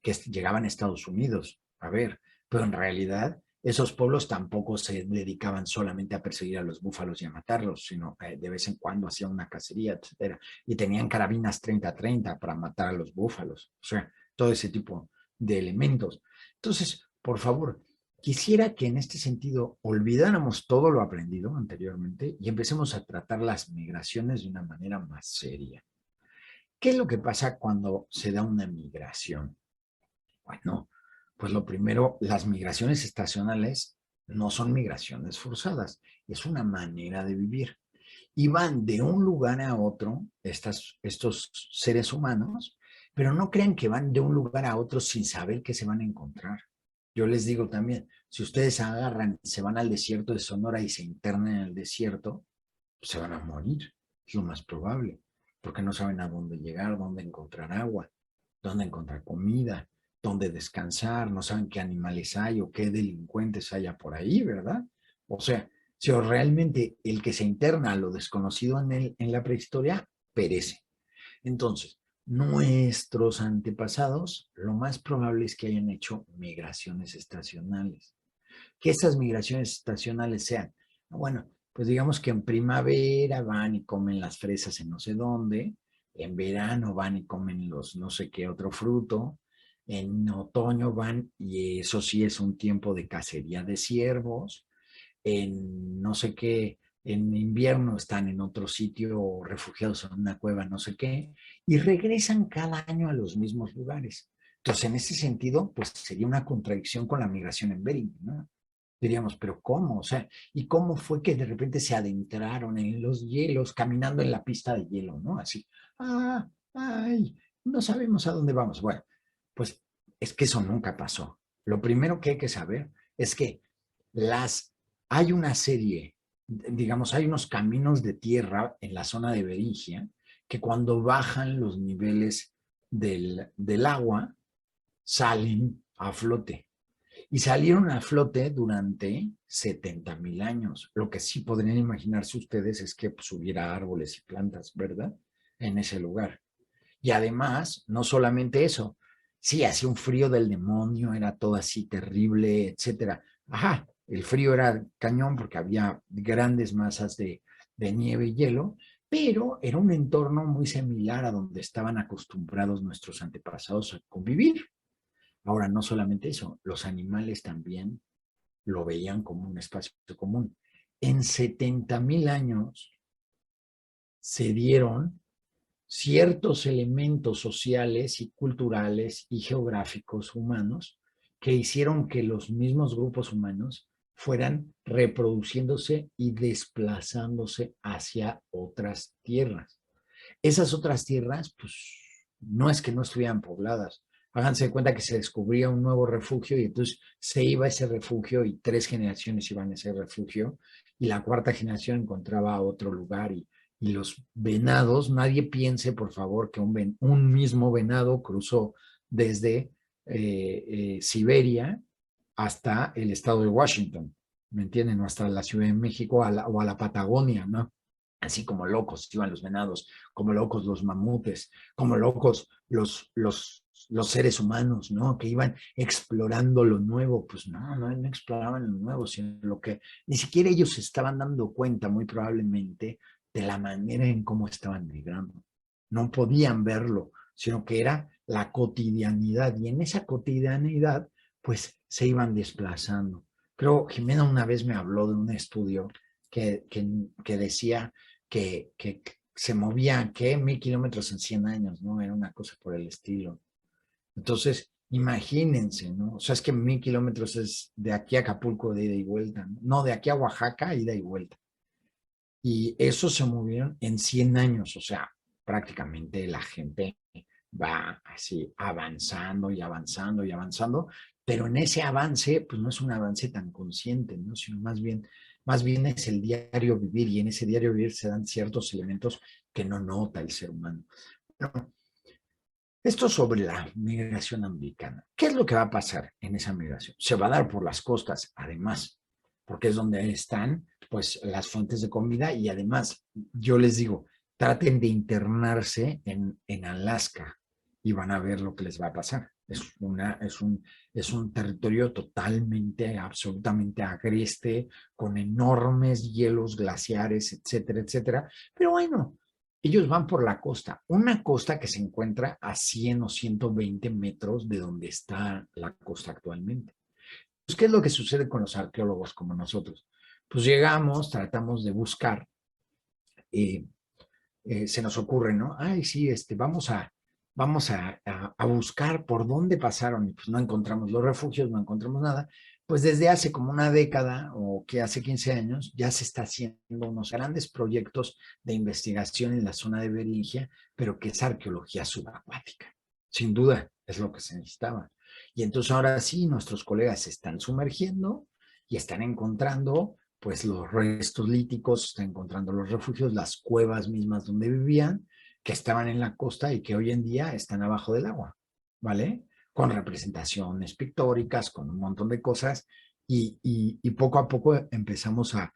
A: que llegaban a Estados Unidos. A ver, pero en realidad esos pueblos tampoco se dedicaban solamente a perseguir a los búfalos y a matarlos, sino de vez en cuando hacían una cacería, etcétera. Y tenían carabinas 30-30 para matar a los búfalos. O sea, todo ese tipo de elementos. Entonces, por favor, quisiera que en este sentido olvidáramos todo lo aprendido anteriormente y empecemos a tratar las migraciones de una manera más seria. ¿Qué es lo que pasa cuando se da una migración? Bueno, pues lo primero, las migraciones estacionales no son migraciones forzadas, es una manera de vivir. Y van de un lugar a otro estos seres humanos, pero no crean que van de un lugar a otro sin saber qué se van a encontrar. Yo les digo también, si ustedes agarran, se van al desierto de Sonora y se internan en el desierto, pues se van a morir, es lo más probable, porque no saben a dónde llegar, dónde encontrar agua, dónde encontrar comida, dónde descansar, no saben qué animales hay o qué delincuentes haya por ahí, ¿verdad? O sea, si realmente el que se interna a lo desconocido en la prehistoria, perece. Entonces, nuestros antepasados, lo más probable es que hayan hecho migraciones estacionales. Que estas migraciones estacionales sean, bueno, pues digamos que en primavera van y comen las fresas en no sé dónde, en verano van y comen los no sé qué otro fruto, en otoño van y eso sí es un tiempo de cacería de ciervos, en no sé qué, en invierno están en otro sitio refugiados en una cueva, no sé qué, y regresan cada año a los mismos lugares. Entonces, en ese sentido, pues sería una contradicción con la migración en Bering, ¿no? Diríamos, pero ¿cómo? O sea, ¿y cómo fue que de repente se adentraron en los hielos, caminando en la pista de hielo, ¿no? Así, ay, no sabemos a dónde vamos. Bueno, pues es que eso nunca pasó. Lo primero que hay que saber es que hay una serie, digamos, hay unos caminos de tierra en la zona de Beringia que cuando bajan los niveles del agua, salen a flote. Y salieron a flote durante 70,000 años. Lo que sí podrían imaginarse ustedes es que pues, hubiera árboles y plantas, ¿verdad? En ese lugar. Y además, no solamente eso, sí, hacía un frío del demonio, era todo así terrible, etcétera. Ajá, el frío era cañón porque había grandes masas de nieve y hielo, pero era un entorno muy similar a donde estaban acostumbrados nuestros antepasados a convivir. Ahora, no solamente eso, los animales también lo veían como un espacio común. En 70,000 años se dieron ciertos elementos sociales y culturales y geográficos humanos que hicieron que los mismos grupos humanos fueran reproduciéndose y desplazándose hacia otras tierras. Esas otras tierras, pues, no es que no estuvieran pobladas. Háganse de cuenta que se descubría un nuevo refugio y entonces se iba a ese refugio y 3 generaciones iban a ese refugio y la 4ª generación encontraba otro lugar y los venados, nadie piense por favor que un mismo venado cruzó desde Siberia hasta el estado de Washington, ¿me entienden? O hasta la Ciudad de México o a la Patagonia, ¿no? Así como locos iban los venados, como locos los mamutes, como locos los seres humanos, ¿no? Que iban explorando lo nuevo. Pues no exploraban lo nuevo, sino lo que ni siquiera ellos se estaban dando cuenta, muy probablemente, de la manera en cómo estaban migrando. No podían verlo, sino que era la cotidianidad. Y en esa cotidianidad, pues se iban desplazando. Creo, Jimena una vez me habló de un estudio que decía que se movía, ¿qué? 1000 kilómetros en 100 años, ¿no? Era una cosa por el estilo. Entonces, imagínense, ¿no? O sea, es que 1000 kilómetros es de aquí a Acapulco de ida y vuelta, ¿no? No, de aquí a Oaxaca, ida y vuelta. Y eso se movieron en 100 años, o sea, prácticamente la gente va así avanzando y avanzando y avanzando, pero en ese avance, pues no es un avance tan consciente, ¿no? Sino más bien es el diario vivir y en ese diario vivir se dan ciertos elementos que no nota el ser humano. Bueno, esto sobre la migración americana. ¿Qué es lo que va a pasar en esa migración? Se va a dar por las costas, además, porque es donde están pues las fuentes de comida y además, yo les digo, traten de internarse en Alaska y van a ver lo que les va a pasar. Es un territorio totalmente, absolutamente agreste, con enormes hielos glaciares, etcétera, etcétera. Pero bueno, ellos van por la costa, una costa que se encuentra a 100 o 120 metros de donde está la costa actualmente. Pues, ¿qué es lo que sucede con los arqueólogos como nosotros? Pues llegamos, tratamos de buscar, eh, se nos ocurre, ¿no? Ay, sí, vamos a buscar por dónde pasaron y pues no encontramos los refugios, no encontramos nada. Pues desde hace como una década o que hace 15 años ya se está haciendo unos grandes proyectos de investigación en la zona de Beringia, pero que es arqueología subacuática. Sin duda es lo que se necesitaba. Y entonces ahora sí, nuestros colegas se están sumergiendo y están encontrando pues los restos líticos, están encontrando los refugios, las cuevas mismas donde vivían, que estaban en la costa y que hoy en día están abajo del agua, ¿vale? Con representaciones pictóricas, con un montón de cosas, y poco a poco empezamos a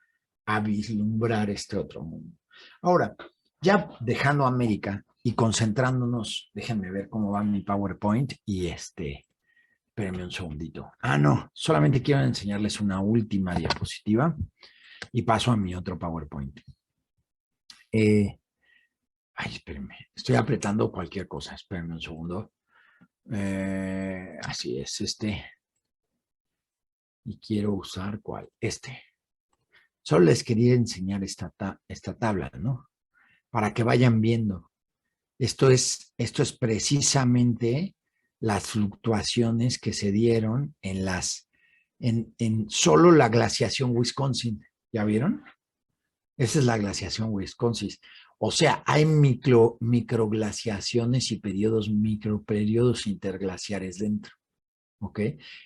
A: vislumbrar este otro mundo. Ahora, ya dejando América y concentrándonos, déjenme ver cómo va mi PowerPoint y espérenme un segundito. No, solamente quiero enseñarles una última diapositiva y paso a mi otro PowerPoint. Espérenme, estoy apretando cualquier cosa, espérenme un segundo. Así es, y quiero usar ¿cuál? Solo les quería enseñar esta tabla, ¿no? Para que vayan viendo. Esto es precisamente las fluctuaciones que se dieron en solo la glaciación Wisconsin. ¿Ya vieron? Esa es la glaciación Wisconsin. O sea, hay microglaciaciones y microperiodos interglaciares dentro. ¿Ok?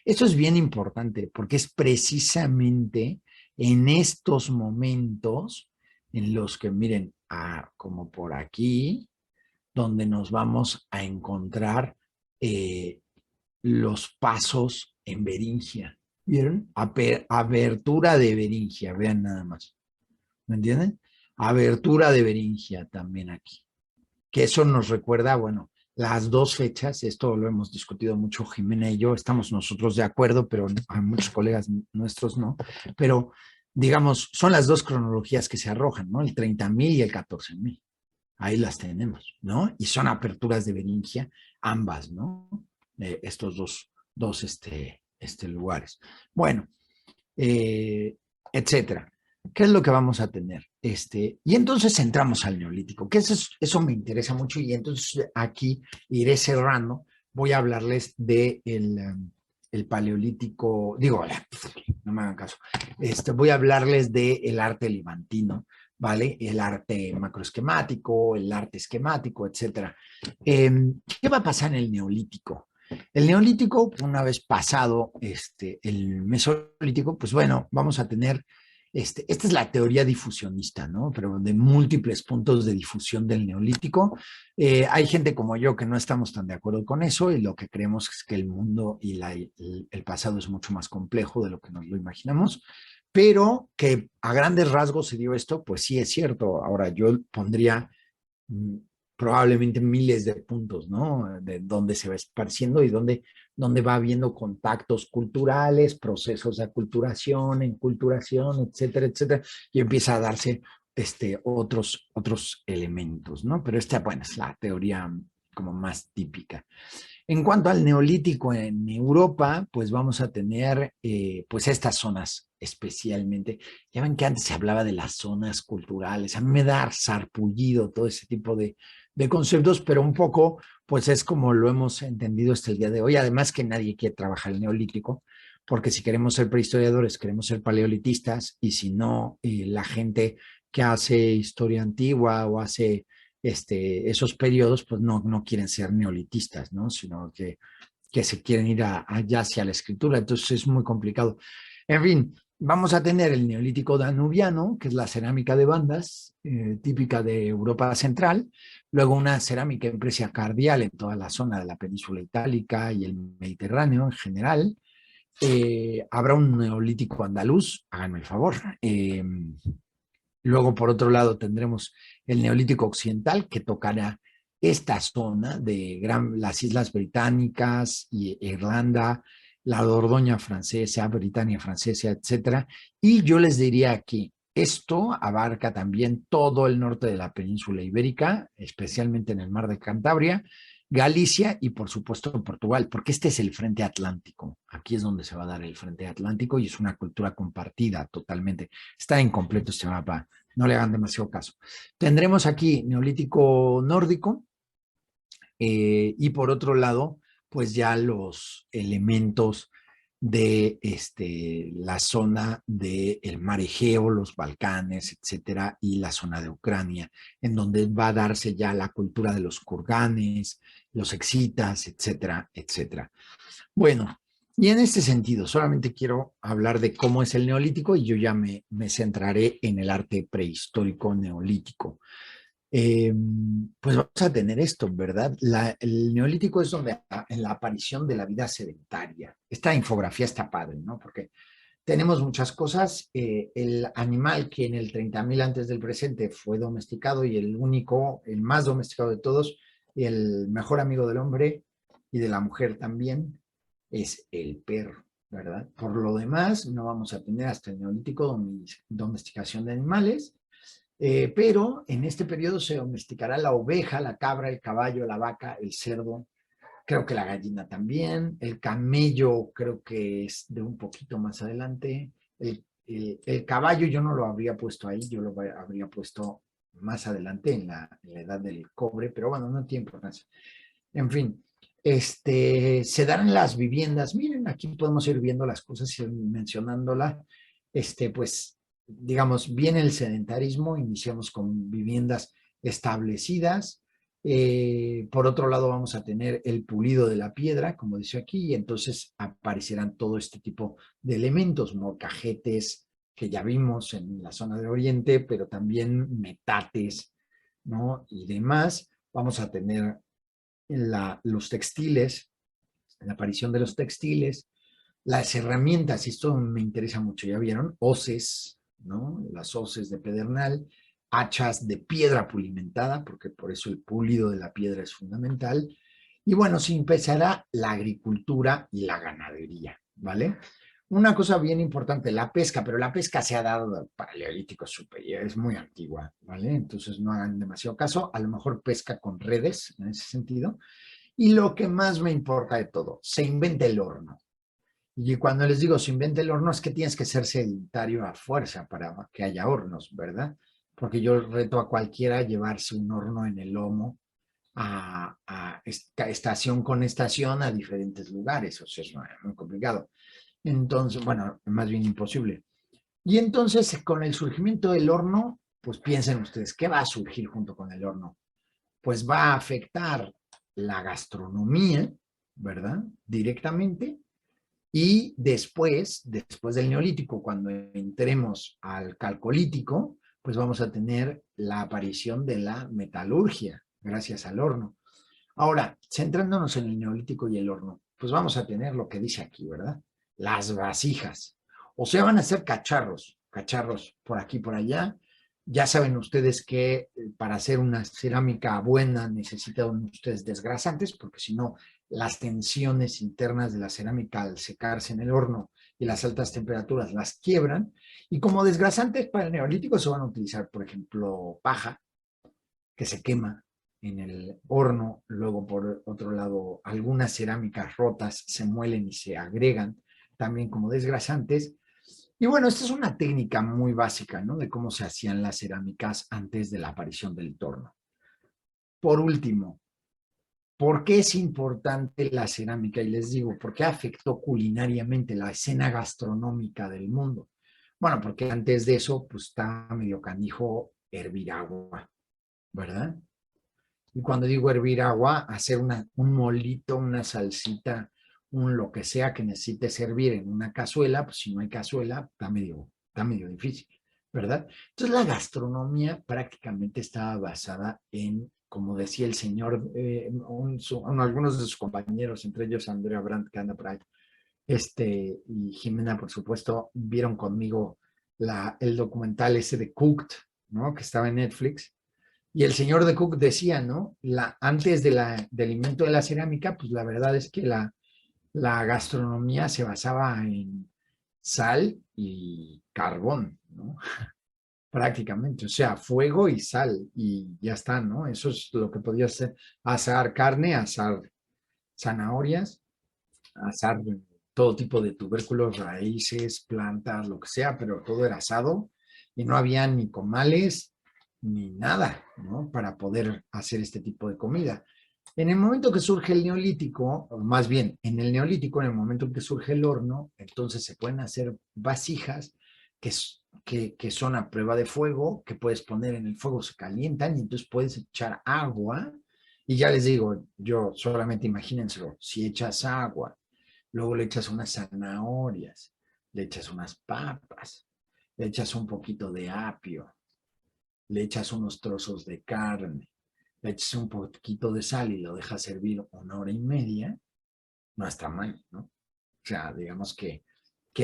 A: Esto es bien importante porque es precisamente en estos momentos en los que, miren, como por aquí, donde nos vamos a encontrar los pasos en Beringia. ¿Vieron? Abertura de Beringia, vean nada más. ¿Me entienden? Abertura de Beringia también aquí. Que eso nos recuerda, bueno, las dos fechas, esto lo hemos discutido mucho Jimena y yo, estamos nosotros de acuerdo, pero hay muchos colegas nuestros no, pero digamos, son las dos cronologías que se arrojan, ¿no? El 30.000 y el 14.000. Ahí las tenemos, ¿no? Y son aperturas de Beringia, ambas, ¿no? Estos dos lugares. Bueno, etcétera. ¿Qué es lo que vamos a tener? Y entonces entramos al Neolítico, que eso me interesa mucho y entonces aquí iré cerrando. Voy a hablarles de el paleolítico, digo, no me hagan caso, voy a hablarles del arte levantino, ¿vale? El arte macroesquemático, el arte esquemático, etcétera. ¿Qué va a pasar en el neolítico? El neolítico, una vez pasado el mesolítico, pues bueno, vamos a tener, esta es la teoría difusionista, ¿no? Pero de múltiples puntos de difusión del neolítico. Hay gente como yo que no estamos tan de acuerdo con eso y lo que creemos es que el mundo y el pasado es mucho más complejo de lo que nos lo imaginamos, pero que a grandes rasgos se dio esto, pues sí es cierto. Ahora yo pondría probablemente miles de puntos, ¿no? De dónde se va esparciendo y dónde va habiendo contactos culturales, procesos de aculturación, enculturación, etcétera, etcétera, y empieza a darse otros elementos, ¿no? Pero esta, bueno, es la teoría como más típica. En cuanto al neolítico en Europa, pues vamos a tener pues estas zonas especialmente. Ya ven que antes se hablaba de las zonas culturales. A mí me da sarpullido todo ese tipo de conceptos, pero un poco pues es como lo hemos entendido hasta el día de hoy. Además que nadie quiere trabajar el neolítico, porque si queremos ser prehistoriadores, queremos ser paleolitistas, y si no, la gente que hace historia antigua o hace esos periodos, pues no quieren ser neolitistas, ¿no? Sino que se quieren ir allá hacia la escritura. Entonces es muy complicado. En fin, vamos a tener el neolítico danubiano, que es la cerámica de bandas, típica de Europa Central. Luego una cerámica impresa cardial en toda la zona de la península itálica y el Mediterráneo en general. Habrá un neolítico andaluz, háganme el favor. Luego, por otro lado, tendremos el Neolítico Occidental, que tocará esta zona de las Islas Británicas y Irlanda, la Dordoña francesa, Britania francesa, etcétera. Y yo les diría que esto abarca también todo el norte de la península ibérica, especialmente en el mar de Cantabria, Galicia y por supuesto Portugal, porque este es el frente atlántico. Aquí es donde se va a dar el frente atlántico y es una cultura compartida totalmente. Está incompleto este mapa, no le hagan demasiado caso. Tendremos aquí neolítico nórdico y por otro lado, pues ya los elementos de la zona del mar Egeo, los Balcanes, etcétera, y la zona de Ucrania, en donde va a darse ya la cultura de los kurganes, los excitas, etcétera, etcétera. Bueno, y en este sentido, solamente quiero hablar de cómo es el neolítico y yo ya me centraré en el arte prehistórico neolítico. Pues vamos a tener esto, ¿verdad? El neolítico es donde en la aparición de la vida sedentaria. Esta infografía está padre, ¿no? Porque tenemos muchas cosas. El animal que en el 30.000 antes del presente fue domesticado y el único, el más domesticado de todos, y el mejor amigo del hombre y de la mujer también, es el perro, ¿verdad? Por lo demás, no vamos a tener hasta el neolítico domesticación de animales, pero en este periodo se domesticará la oveja, la cabra, el caballo, la vaca, el cerdo, creo que la gallina también, el camello creo que es de un poquito más adelante, el caballo yo no lo habría puesto ahí, yo lo habría puesto más adelante en la edad del cobre, pero bueno, no tiene importancia. En fin, se darán las viviendas. Miren, aquí podemos ir viendo las cosas y mencionándola. Pues, digamos, viene el sedentarismo, iniciamos con viviendas establecidas. Por otro lado, vamos a tener el pulido de la piedra, como dice aquí, y entonces aparecerán todo este tipo de elementos, molcajetes, que ya vimos en la zona de Oriente, pero también metates, ¿no? Y demás. Vamos a tener los textiles, la aparición de los textiles, las herramientas, y esto me interesa mucho, ya vieron, hoces, ¿no? Las hoces de pedernal, hachas de piedra pulimentada, porque por eso el pulido de la piedra es fundamental, y bueno, se empezará la agricultura y la ganadería, ¿vale? Una cosa bien importante, la pesca, pero la pesca se ha dado para el Neolítico superior, es muy antigua, ¿vale? Entonces no hagan demasiado caso, a lo mejor pesca con redes en ese sentido. Y lo que más me importa de todo, se inventa el horno. Y cuando les digo se inventa el horno es que tienes que ser sedentario a fuerza para que haya hornos, ¿verdad? Porque yo reto a cualquiera a llevarse un horno en el lomo a estación con estación a diferentes lugares, o sea, es muy complicado. Entonces, bueno, más bien imposible. Y entonces, con el surgimiento del horno, pues piensen ustedes, ¿qué va a surgir junto con el horno? Pues va a afectar la gastronomía, ¿verdad? Directamente. Y después del neolítico, cuando entremos al calcolítico, pues vamos a tener la aparición de la metalurgia, gracias al horno. Ahora, centrándonos en el neolítico y el horno, pues vamos a tener lo que dice aquí, ¿verdad? Las vasijas. O sea, van a ser cacharros por aquí, por allá. Ya saben ustedes que para hacer una cerámica buena necesitan ustedes desgrasantes, porque si no, las tensiones internas de la cerámica al secarse en el horno y las altas temperaturas las quiebran. Y como desgrasantes para el neolítico se van a utilizar, por ejemplo, paja, que se quema en el horno, luego por otro lado algunas cerámicas rotas se muelen y se agregan también como desgrasantes. Y bueno, esta es una técnica muy básica, ¿no? De cómo se hacían las cerámicas antes de la aparición del torno. Por último, ¿por qué es importante la cerámica? Y les digo, ¿por qué afectó culinariamente la escena gastronómica del mundo? Bueno, porque antes de eso, pues está medio canijo hervir agua, ¿verdad? Y cuando digo hervir agua, hacer un molito, una salsita, un lo que sea que necesite servir en una cazuela, pues si no hay cazuela, está medio difícil, ¿verdad? Entonces la gastronomía prácticamente estaba basada en, como decía el señor, algunos de sus compañeros, entre ellos Andrea Brandt, que anda por ahí, y Jimena, por supuesto, vieron conmigo el documental ese de Cooked, ¿no? Que estaba en Netflix, y el señor de Cook decía, ¿no? Antes del invento de la cerámica, pues la verdad es que la gastronomía se basaba en sal y carbón, ¿no? Prácticamente, o sea, fuego y sal y ya está, ¿no? Eso es lo que podía hacer, asar carne, asar zanahorias, asar todo tipo de tubérculos, raíces, plantas, lo que sea, pero todo era asado y no había ni comales ni nada, ¿no? Para poder hacer este tipo de comida. En el momento que surge el neolítico, o más bien en el neolítico, en el momento en que surge el horno, entonces se pueden hacer vasijas que son a prueba de fuego, que puedes poner en el fuego, se calientan y entonces puedes echar agua. Y ya les digo, yo solamente imagínenselo, si echas agua, luego le echas unas zanahorias, le echas unas papas, le echas un poquito de apio, le echas unos trozos de carne, le echas un poquito de sal y lo dejas servir 1 hora y media, no está mal, ¿no? O sea, digamos que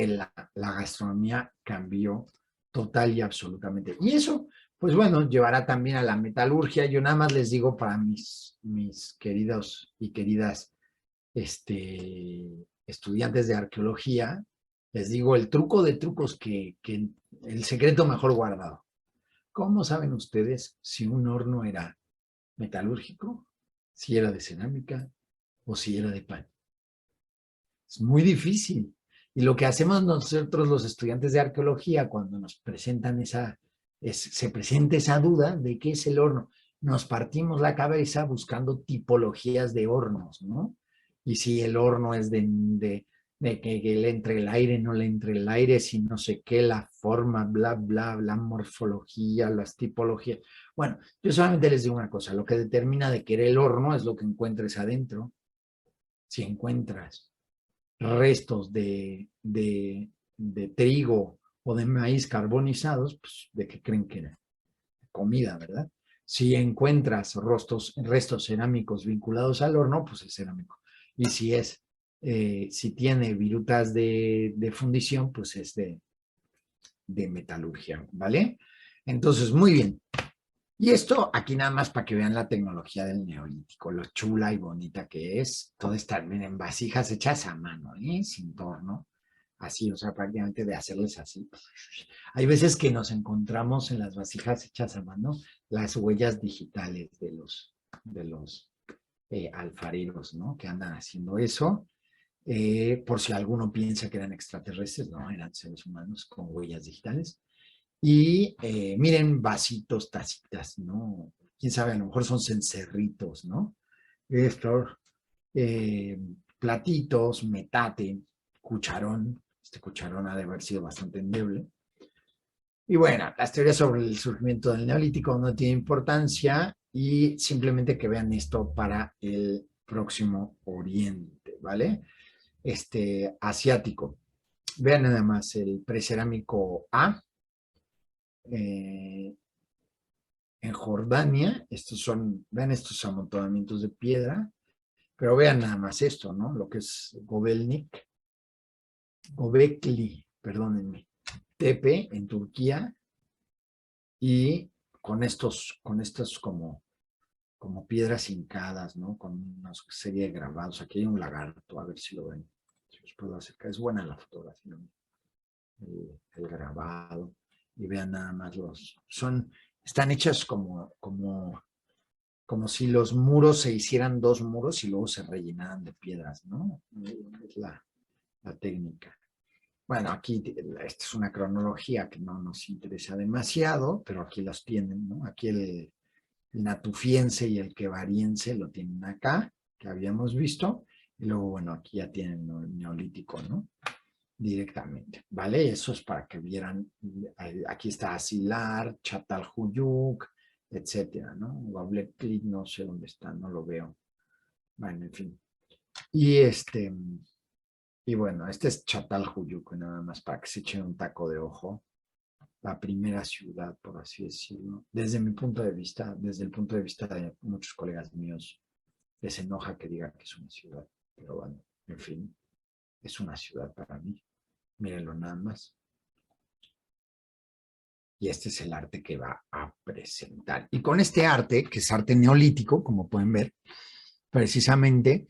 A: la gastronomía cambió total y absolutamente. Y eso, pues bueno, llevará también a la metalurgia. Yo nada más les digo para mis queridos y queridas estudiantes de arqueología, les digo el truco de trucos que el secreto mejor guardado. ¿Cómo saben ustedes si un horno era metalúrgico, si era de cerámica o si era de pan? Es muy difícil. Y lo que hacemos nosotros los estudiantes de arqueología cuando nos presentan se presenta esa duda de qué es el horno, nos partimos la cabeza buscando tipologías de hornos, ¿no? Y si el horno es de que le entre el aire, no le entre el aire, si no sé qué, la forma, bla, bla, la morfología, las tipologías. Bueno, yo solamente les digo una cosa, lo que determina de que era el horno es lo que encuentres adentro. Si encuentras restos de trigo o de maíz carbonizados, pues, ¿de qué creen que era? Comida, ¿verdad? Si encuentras restos cerámicos vinculados al horno, pues es cerámico. Y si tiene virutas de fundición, pues es de metalurgia, ¿vale? Entonces, muy bien. Y esto aquí nada más para que vean la tecnología del neolítico, lo chula y bonita que es. Todo está en vasijas hechas a mano, ¿eh? Sin torno. Así, o sea, prácticamente de hacerles así. Hay veces que nos encontramos en las vasijas hechas a mano las huellas digitales de los alfareros, ¿no? Que andan haciendo eso. Por si alguno piensa que eran extraterrestres, no, eran seres humanos con huellas digitales. Y miren, vasitos, tacitas, ¿no? quién sabe, a lo mejor son cencerritos, ¿no? Estos platitos, metate, cucharón. Este cucharón ha de haber sido bastante endeble. Y bueno, las teorías sobre el surgimiento del Neolítico no tienen importancia y simplemente que vean esto para el próximo Oriente, ¿vale? Asiático. Vean nada más el precerámico A en Jordania. Vean estos amontonamientos de piedra, pero vean nada más esto, ¿no? Lo que es Göbekli, perdónenme, Tepe en Turquía, y con estas como piedras hincadas, ¿no? Con una serie de grabados. Aquí hay un lagarto, a ver si lo ven, si os puedo acercar. Es buena la fotografía, ¿no? El grabado. Y vean nada más están hechas como si los muros se hicieran dos muros y luego se rellenaran de piedras, ¿no? Es la técnica. Bueno, aquí esta es una cronología que no nos interesa demasiado, pero aquí los tienen, ¿no? Aquí el natufiense y el quevariense lo tienen acá, que habíamos visto, y luego, bueno, aquí ya tienen el neolítico, ¿no? Directamente, ¿vale? Eso es para que vieran, aquí está Asilar, Çatalhöyük, etcétera, ¿no? Göbekli, no sé dónde está, no lo veo. Bueno, en fin. Y bueno, este es Çatalhöyük, nada más para que se echen un taco de ojo. La primera ciudad, por así decirlo. Desde mi punto de vista, desde el punto de vista de muchos colegas míos, les enoja que diga que es una ciudad. Pero bueno, en fin, es una ciudad para mí. Mírenlo nada más. Y este es el arte que va a presentar. Y con este arte, que es arte neolítico, como pueden ver, precisamente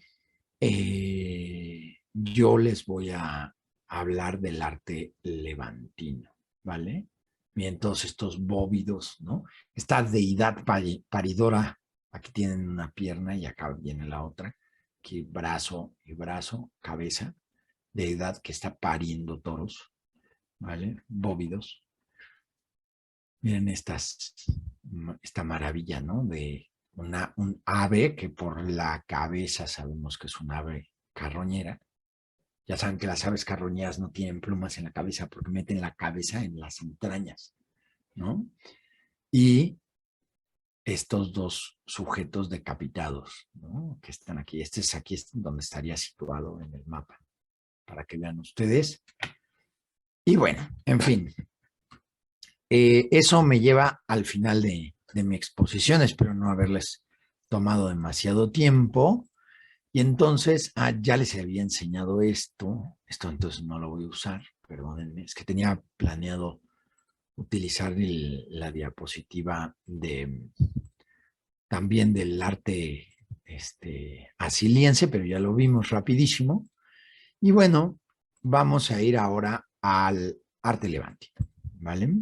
A: yo les voy a hablar del arte levantino, ¿vale? Miren todos estos bóvidos, ¿no? Esta deidad paridora, aquí tienen una pierna y acá viene la otra, aquí brazo y brazo, cabeza, deidad que está pariendo toros, ¿vale? Bóvidos. Miren esta maravilla, ¿no? De un ave que por la cabeza sabemos que es un ave carroñera. Ya saben que las aves carroñeras no tienen plumas en la cabeza porque meten la cabeza en las entrañas, ¿no? Y estos dos sujetos decapitados, ¿no? Que están aquí. Este es aquí donde estaría situado en el mapa, para que vean ustedes. Y bueno, en fin, eso me lleva al final de mi exposición. Espero no haberles tomado demasiado tiempo. Y entonces, ya les había enseñado esto entonces no lo voy a usar, perdónenme, es que tenía planeado utilizar la diapositiva también del arte asiliense, pero ya lo vimos rapidísimo. Y bueno, vamos a ir ahora al arte levantino, ¿vale?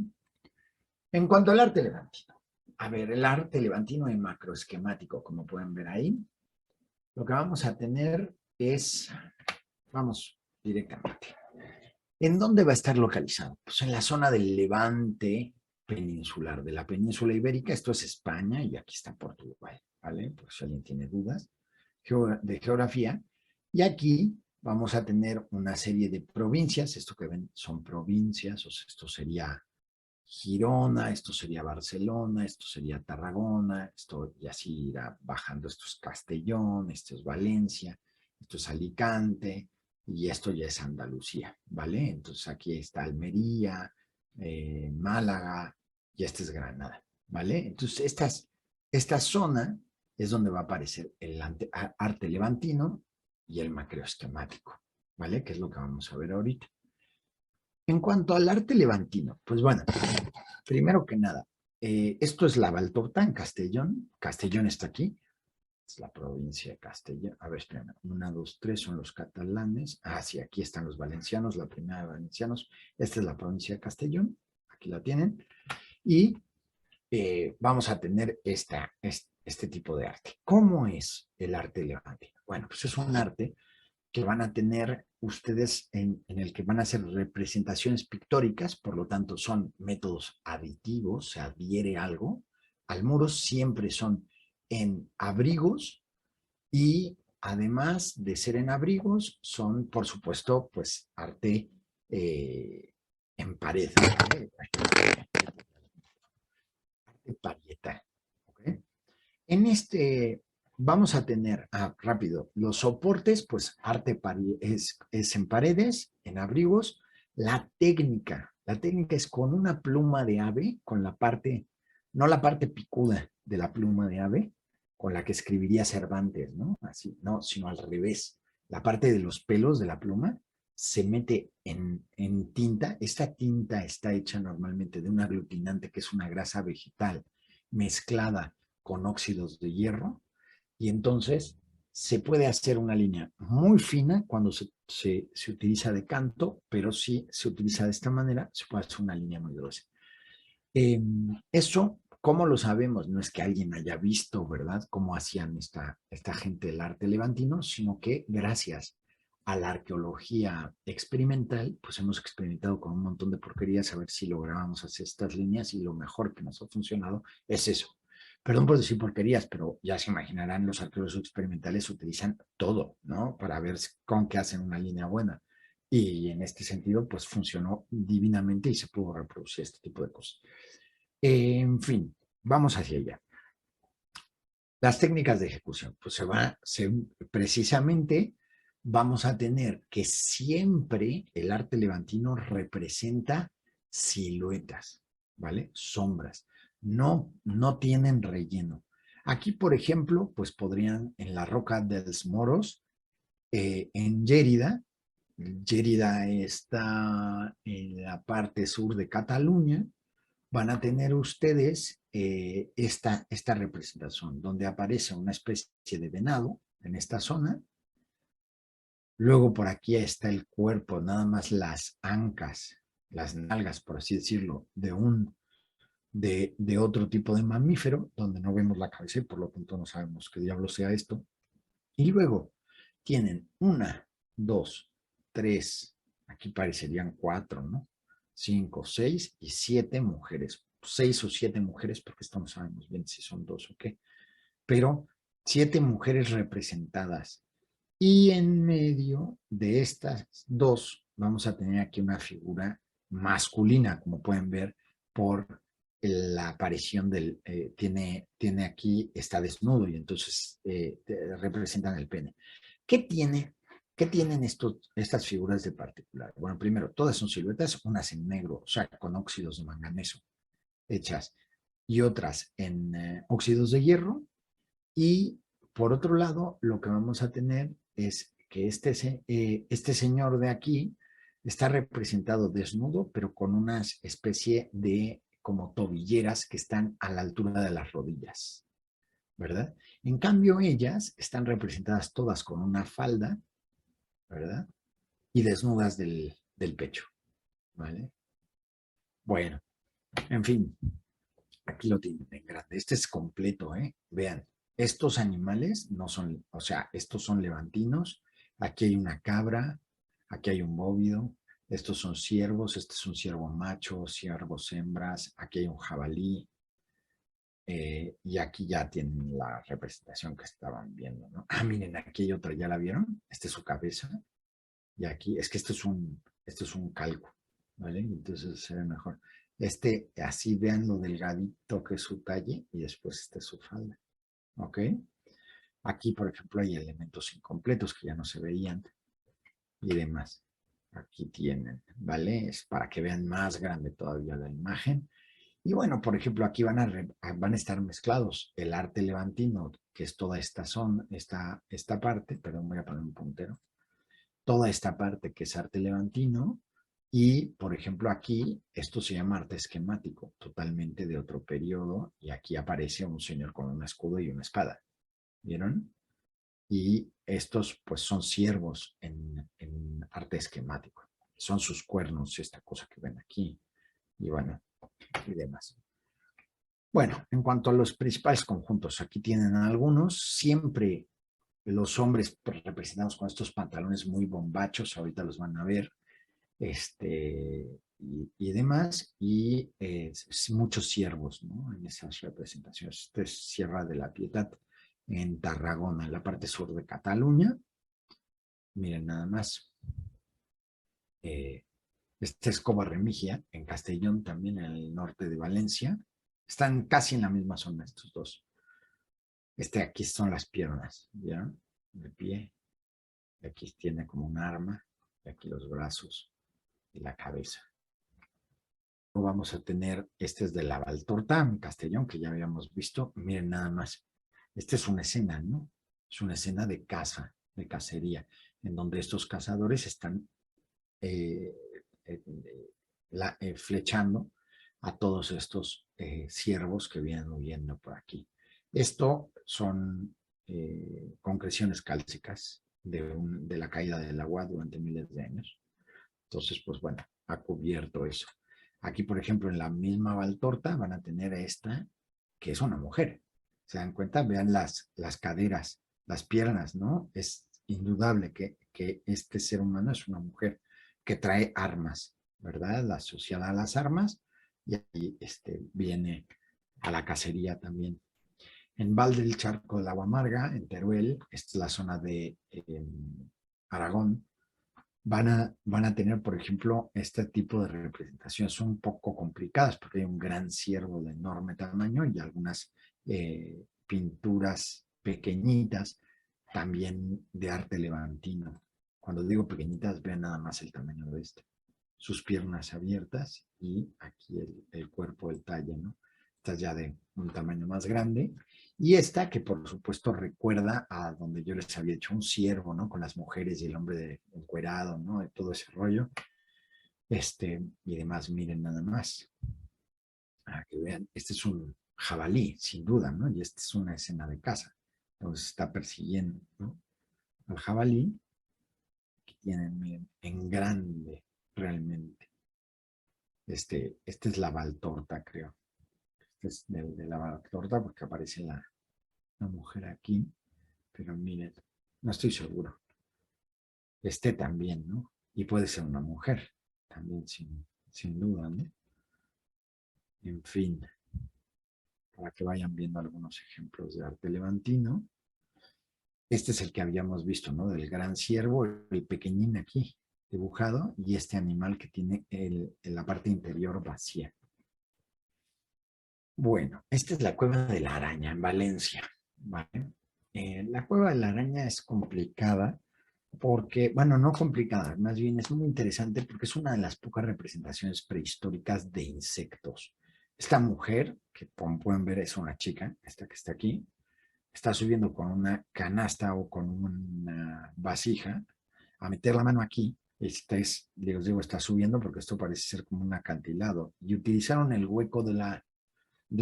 A: En cuanto al arte levantino, a ver, el arte levantino es macroesquemático, como pueden ver ahí. Lo que vamos a tener vamos directamente. ¿En dónde va a estar localizado? Pues en la zona del Levante peninsular, de la península ibérica. Esto es España y aquí está Portugal, ¿vale? Por si alguien tiene dudas de geografía. Y aquí vamos a tener una serie de provincias. Esto que ven son provincias, o sea, esto sería Girona, esto sería Barcelona, esto sería Tarragona, esto y así irá bajando. Esto es Castellón, esto es Valencia, esto es Alicante y esto ya es Andalucía, ¿vale? Entonces aquí está Almería, Málaga y este es Granada, ¿vale? Entonces esta zona es donde va a aparecer el arte levantino y el macroesquemático, ¿vale? Que es lo que vamos a ver ahorita. En cuanto al arte levantino, pues bueno, primero que nada, esto es la Valtorta en Castellón. Castellón está aquí, es la provincia de Castellón. A ver, espérame, 1, 2, 3 son los catalanes. Ah, sí, aquí están los valencianos, la primera de valencianos. Esta es la provincia de Castellón, aquí la tienen. Y vamos a tener este tipo de arte. ¿Cómo es el arte levantino? Bueno, pues es un arte que van a tener ustedes en el que van a hacer representaciones pictóricas, por lo tanto son métodos aditivos, se adhiere algo al muro siempre son en abrigos y además de ser en abrigos, son, por supuesto, pues arte en pared, arte parieta. ¿Okay? En este vamos a tener, rápido, los soportes, pues es en paredes, en abrigos. La técnica es con una pluma de ave, con la parte, no la parte picuda de la pluma de ave, con la que escribiría Cervantes, ¿no? Así, no, sino al revés. La parte de los pelos de la pluma se mete en tinta. Esta tinta está hecha normalmente de un aglutinante que es una grasa vegetal mezclada con óxidos de hierro y entonces se puede hacer una línea muy fina cuando se utiliza de canto, pero si se utiliza de esta manera, se puede hacer una línea muy gruesa. Eso, ¿cómo lo sabemos? No es que alguien haya visto, ¿verdad?, cómo hacían esta gente el arte levantino, sino que gracias a la arqueología experimental, pues hemos experimentado con un montón de porquerías a ver si lográbamos hacer estas líneas y lo mejor que nos ha funcionado es eso. Perdón por decir porquerías, pero ya se imaginarán, los arqueólogos experimentales utilizan todo, ¿no? Para ver con qué hacen una línea buena. Y en este sentido, pues funcionó divinamente y se pudo reproducir este tipo de cosas. En fin, vamos hacia allá. Las técnicas de ejecución, pues precisamente vamos a tener que siempre el arte levantino representa siluetas, ¿vale? Sombras. No tienen relleno. Aquí, por ejemplo, pues podrían en la Roca dels Moros, en Llérida. Llérida está en la parte sur de Cataluña. Van a tener ustedes esta representación, donde aparece una especie de venado en esta zona. Luego por aquí está el cuerpo, nada más las ancas, las nalgas, por así decirlo, de otro tipo de mamífero, donde no vemos la cabeza y por lo tanto no sabemos qué diablo sea esto. Y luego tienen una, dos, tres, aquí parecerían cuatro, ¿no? 5, 6 y 7 mujeres. 6 o 7 mujeres, porque esto no sabemos bien si son dos o qué. Pero 7 mujeres representadas. Y en medio de estas dos vamos a tener aquí una figura masculina, como pueden ver por la aparición tiene aquí, está desnudo y entonces representan el pene. ¿Qué tienen estas figuras de particular? Bueno, primero, todas son siluetas, unas en negro, o sea, con óxidos de manganeso hechas, y otras en óxidos de hierro. Y por otro lado, lo que vamos a tener es que este señor de aquí está representado desnudo, pero con una especie de como tobilleras que están a la altura de las rodillas, ¿verdad? En cambio, ellas están representadas todas con una falda, ¿verdad? Y desnudas del pecho, ¿vale? Bueno, en fin, aquí lo tienen en grande. Este es completo, ¿eh? Vean, estos animales no son, o sea, estos son levantinos. Aquí hay una cabra, aquí hay un bóvido, estos son ciervos, este es un ciervo macho, ciervos hembras, aquí hay un jabalí, y aquí ya tienen la representación que estaban viendo, ¿no? Ah, miren, aquí hay otra, ¿ya la vieron? Esta es su cabeza, y aquí, es que esto es un calco, ¿vale? Entonces se ve mejor. Así vean lo delgadito que es su talle y después es su falda, ¿ok? Aquí, por ejemplo, hay elementos incompletos que ya no se veían y demás. Aquí tienen, ¿vale? Es para que vean más grande todavía la imagen. Y bueno, por ejemplo, aquí van a estar mezclados el arte levantino, que es toda esta parte, perdón, voy a poner un puntero, toda esta parte que es arte levantino y, por ejemplo, aquí esto se llama arte esquemático, totalmente de otro periodo y aquí aparece un señor con un escudo y una espada, ¿vieron? Y estos pues son ciervos en arte esquemático, son sus cuernos, esta cosa que ven aquí y bueno, y demás. Bueno, en cuanto a los principales conjuntos, aquí tienen algunos, siempre los hombres representados con estos pantalones muy bombachos, ahorita los van a ver, y demás, y muchos ciervos, ¿no? En esas representaciones. Esta es Sierra de la Piedad, en Tarragona, en la parte sur de Cataluña. Miren nada más. Esta es Cova Remigia, en Castellón, también en el norte de Valencia. Están casi en la misma zona estos dos. Aquí son las piernas, ¿ya? De pie. Aquí tiene como un arma. Y aquí los brazos y la cabeza. Luego vamos a tener, este es de la Valtorta, en Castellón, que ya habíamos visto. Miren nada más. Esta es una escena, ¿no? Es una escena de caza, de cacería, en donde estos cazadores están eh, flechando a todos estos ciervos que vienen huyendo por aquí. Esto son concreciones cálcicas de la caída del agua durante miles de años. Entonces, pues bueno, ha cubierto eso. Aquí, por ejemplo, en la misma Valtorta van a tener esta, que es una mujer. ¿Se dan cuenta? Vean las caderas, las piernas, ¿no? Es indudable que este ser humano es una mujer que trae armas, ¿verdad? La asociada a las armas, y ahí viene a la cacería también. En Val del Charco del Agua Amarga, en Teruel, esta es la zona de Aragón, van a tener, por ejemplo, este tipo de representaciones. Son un poco complicadas porque hay un gran ciervo de enorme tamaño y algunas pinturas pequeñitas, también de arte levantino. Cuando digo pequeñitas, vean nada más el tamaño de este. Sus piernas abiertas y aquí el cuerpo, el talle, ¿no? Esta ya de un tamaño más grande. Y esta que por supuesto recuerda a donde yo les había hecho un ciervo, ¿no? Con las mujeres y el hombre encuerado, ¿no? De todo ese rollo. Y demás, miren nada más. Para que vean, este es un jabalí, sin duda, ¿no? Y esta es una escena de caza. Entonces está persiguiendo, ¿no? Al jabalí, que tienen, miren, en grande, realmente. Esta es la Valtorta, creo. Este es de la Valtorta porque aparece la mujer aquí. Pero miren, no estoy seguro. También, ¿no? Y puede ser una mujer, también sin duda, ¿no? En fin, para que vayan viendo algunos ejemplos de arte levantino. Este es el que habíamos visto, ¿no? Del gran ciervo, el pequeñín aquí dibujado, y este animal que tiene la parte interior vacía. Bueno, esta es la Cueva de la Araña en Valencia, ¿vale? La Cueva de la Araña es complicada porque, bueno, no complicada, más bien es muy interesante porque es una de las pocas representaciones prehistóricas de insectos. Esta mujer, que como pueden ver es una chica, esta que está aquí, está subiendo con una canasta o con una vasija a meter la mano aquí. Les digo, está subiendo porque esto parece ser como un acantilado. Y utilizaron el hueco de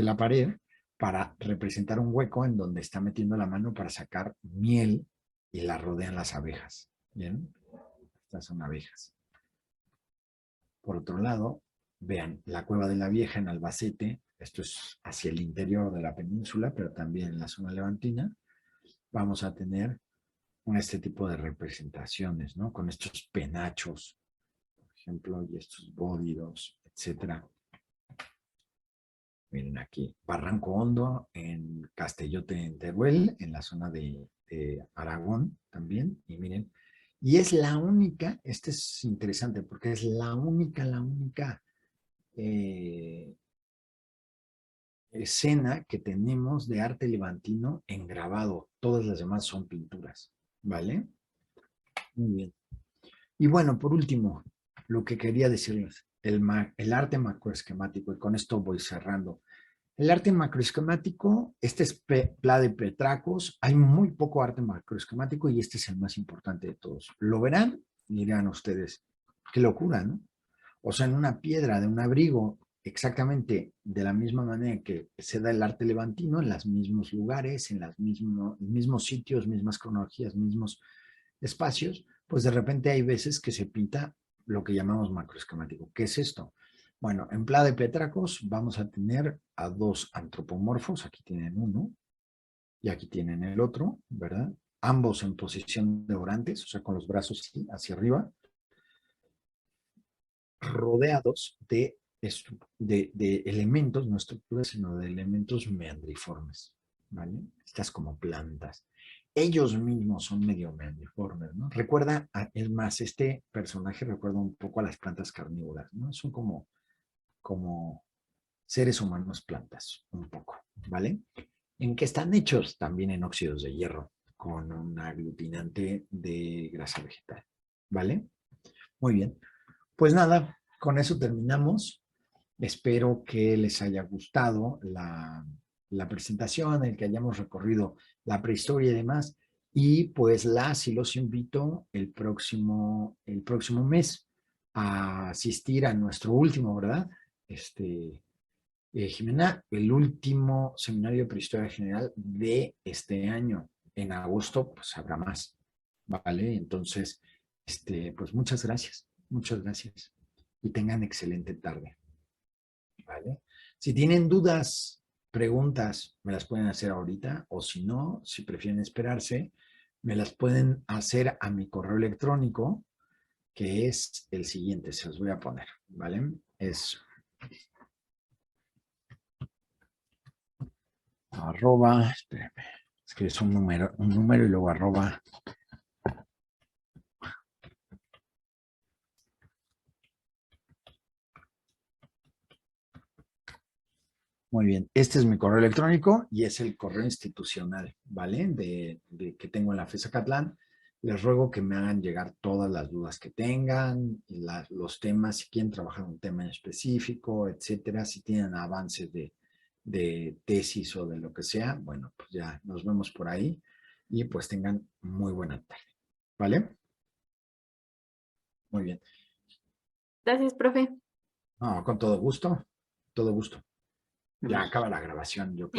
A: la pared para representar un hueco en donde está metiendo la mano para sacar miel y la rodean las abejas. ¿Bien? Estas son abejas. Por otro lado, vean la Cueva de la Vieja en Albacete. Esto es hacia el interior de la península, pero también en la zona levantina. Vamos a tener este tipo de representaciones, ¿no? Con estos penachos, por ejemplo, y estos bóvidos, etcétera. Miren aquí, Barranco Hondo en Castellote en Teruel, en la zona de Aragón también. Y miren, y es la única, este es interesante porque es la única eh, escena que tenemos de arte levantino en grabado. Todas las demás son pinturas, ¿vale? Muy bien. Y bueno, por último, lo que quería decirles, el arte macroesquemático, y con esto voy cerrando. El arte macroesquemático, este es Pla de Petracos, hay muy poco arte macroesquemático y este es el más importante de todos. Lo verán y dirán ustedes, qué locura, ¿no? O sea, en una piedra de un abrigo, exactamente de la misma manera que se da el arte levantino, en los mismos lugares, en los mismos sitios, mismas cronologías, mismos espacios, pues de repente hay veces que se pinta lo que llamamos macroesquemático. ¿Qué es esto? Bueno, en Pla de Petracos vamos a tener a dos antropomorfos, aquí tienen uno y aquí tienen el otro, ¿verdad? Ambos en posición de orantes, o sea, con los brazos hacia arriba, rodeados de elementos, no estructuras, sino de elementos meandriformes, ¿vale? Estas como plantas. Ellos mismos son medio meandriformes, ¿no? Recuerda, es más, este personaje recuerda un poco a las plantas carnívoras, ¿no? Son como seres humanos plantas, un poco, ¿vale? ¿En qué están hechos? También en óxidos de hierro, con un aglutinante de grasa vegetal, ¿vale? Muy bien. Pues nada, con eso terminamos. Espero que les haya gustado la presentación, el que hayamos recorrido la prehistoria y demás. Y pues y los invito el próximo mes a asistir a nuestro último, ¿verdad? Jimena, el último seminario de prehistoria general de este año. En agosto, pues habrá más, ¿vale? Entonces, pues muchas gracias, y tengan excelente tarde, ¿vale? Si tienen dudas, preguntas, me las pueden hacer ahorita, o si no, si prefieren esperarse, me las pueden hacer a mi correo electrónico, que es el siguiente, se los voy a poner, ¿vale? Es arroba, espérame, es que es un número y luego arroba. Muy bien, este es mi correo electrónico y es el correo institucional, ¿vale? De que tengo en la FES Acatlán. Les ruego que me hagan llegar todas las dudas que tengan, los temas, si quieren trabajar un tema en específico, etcétera, si tienen avances de tesis o de lo que sea, bueno, pues ya nos vemos por ahí y pues tengan muy buena tarde, ¿vale? Muy bien.
B: Gracias, profe.
A: No, con todo gusto, todo gusto. Ya acaba la grabación, yo creo.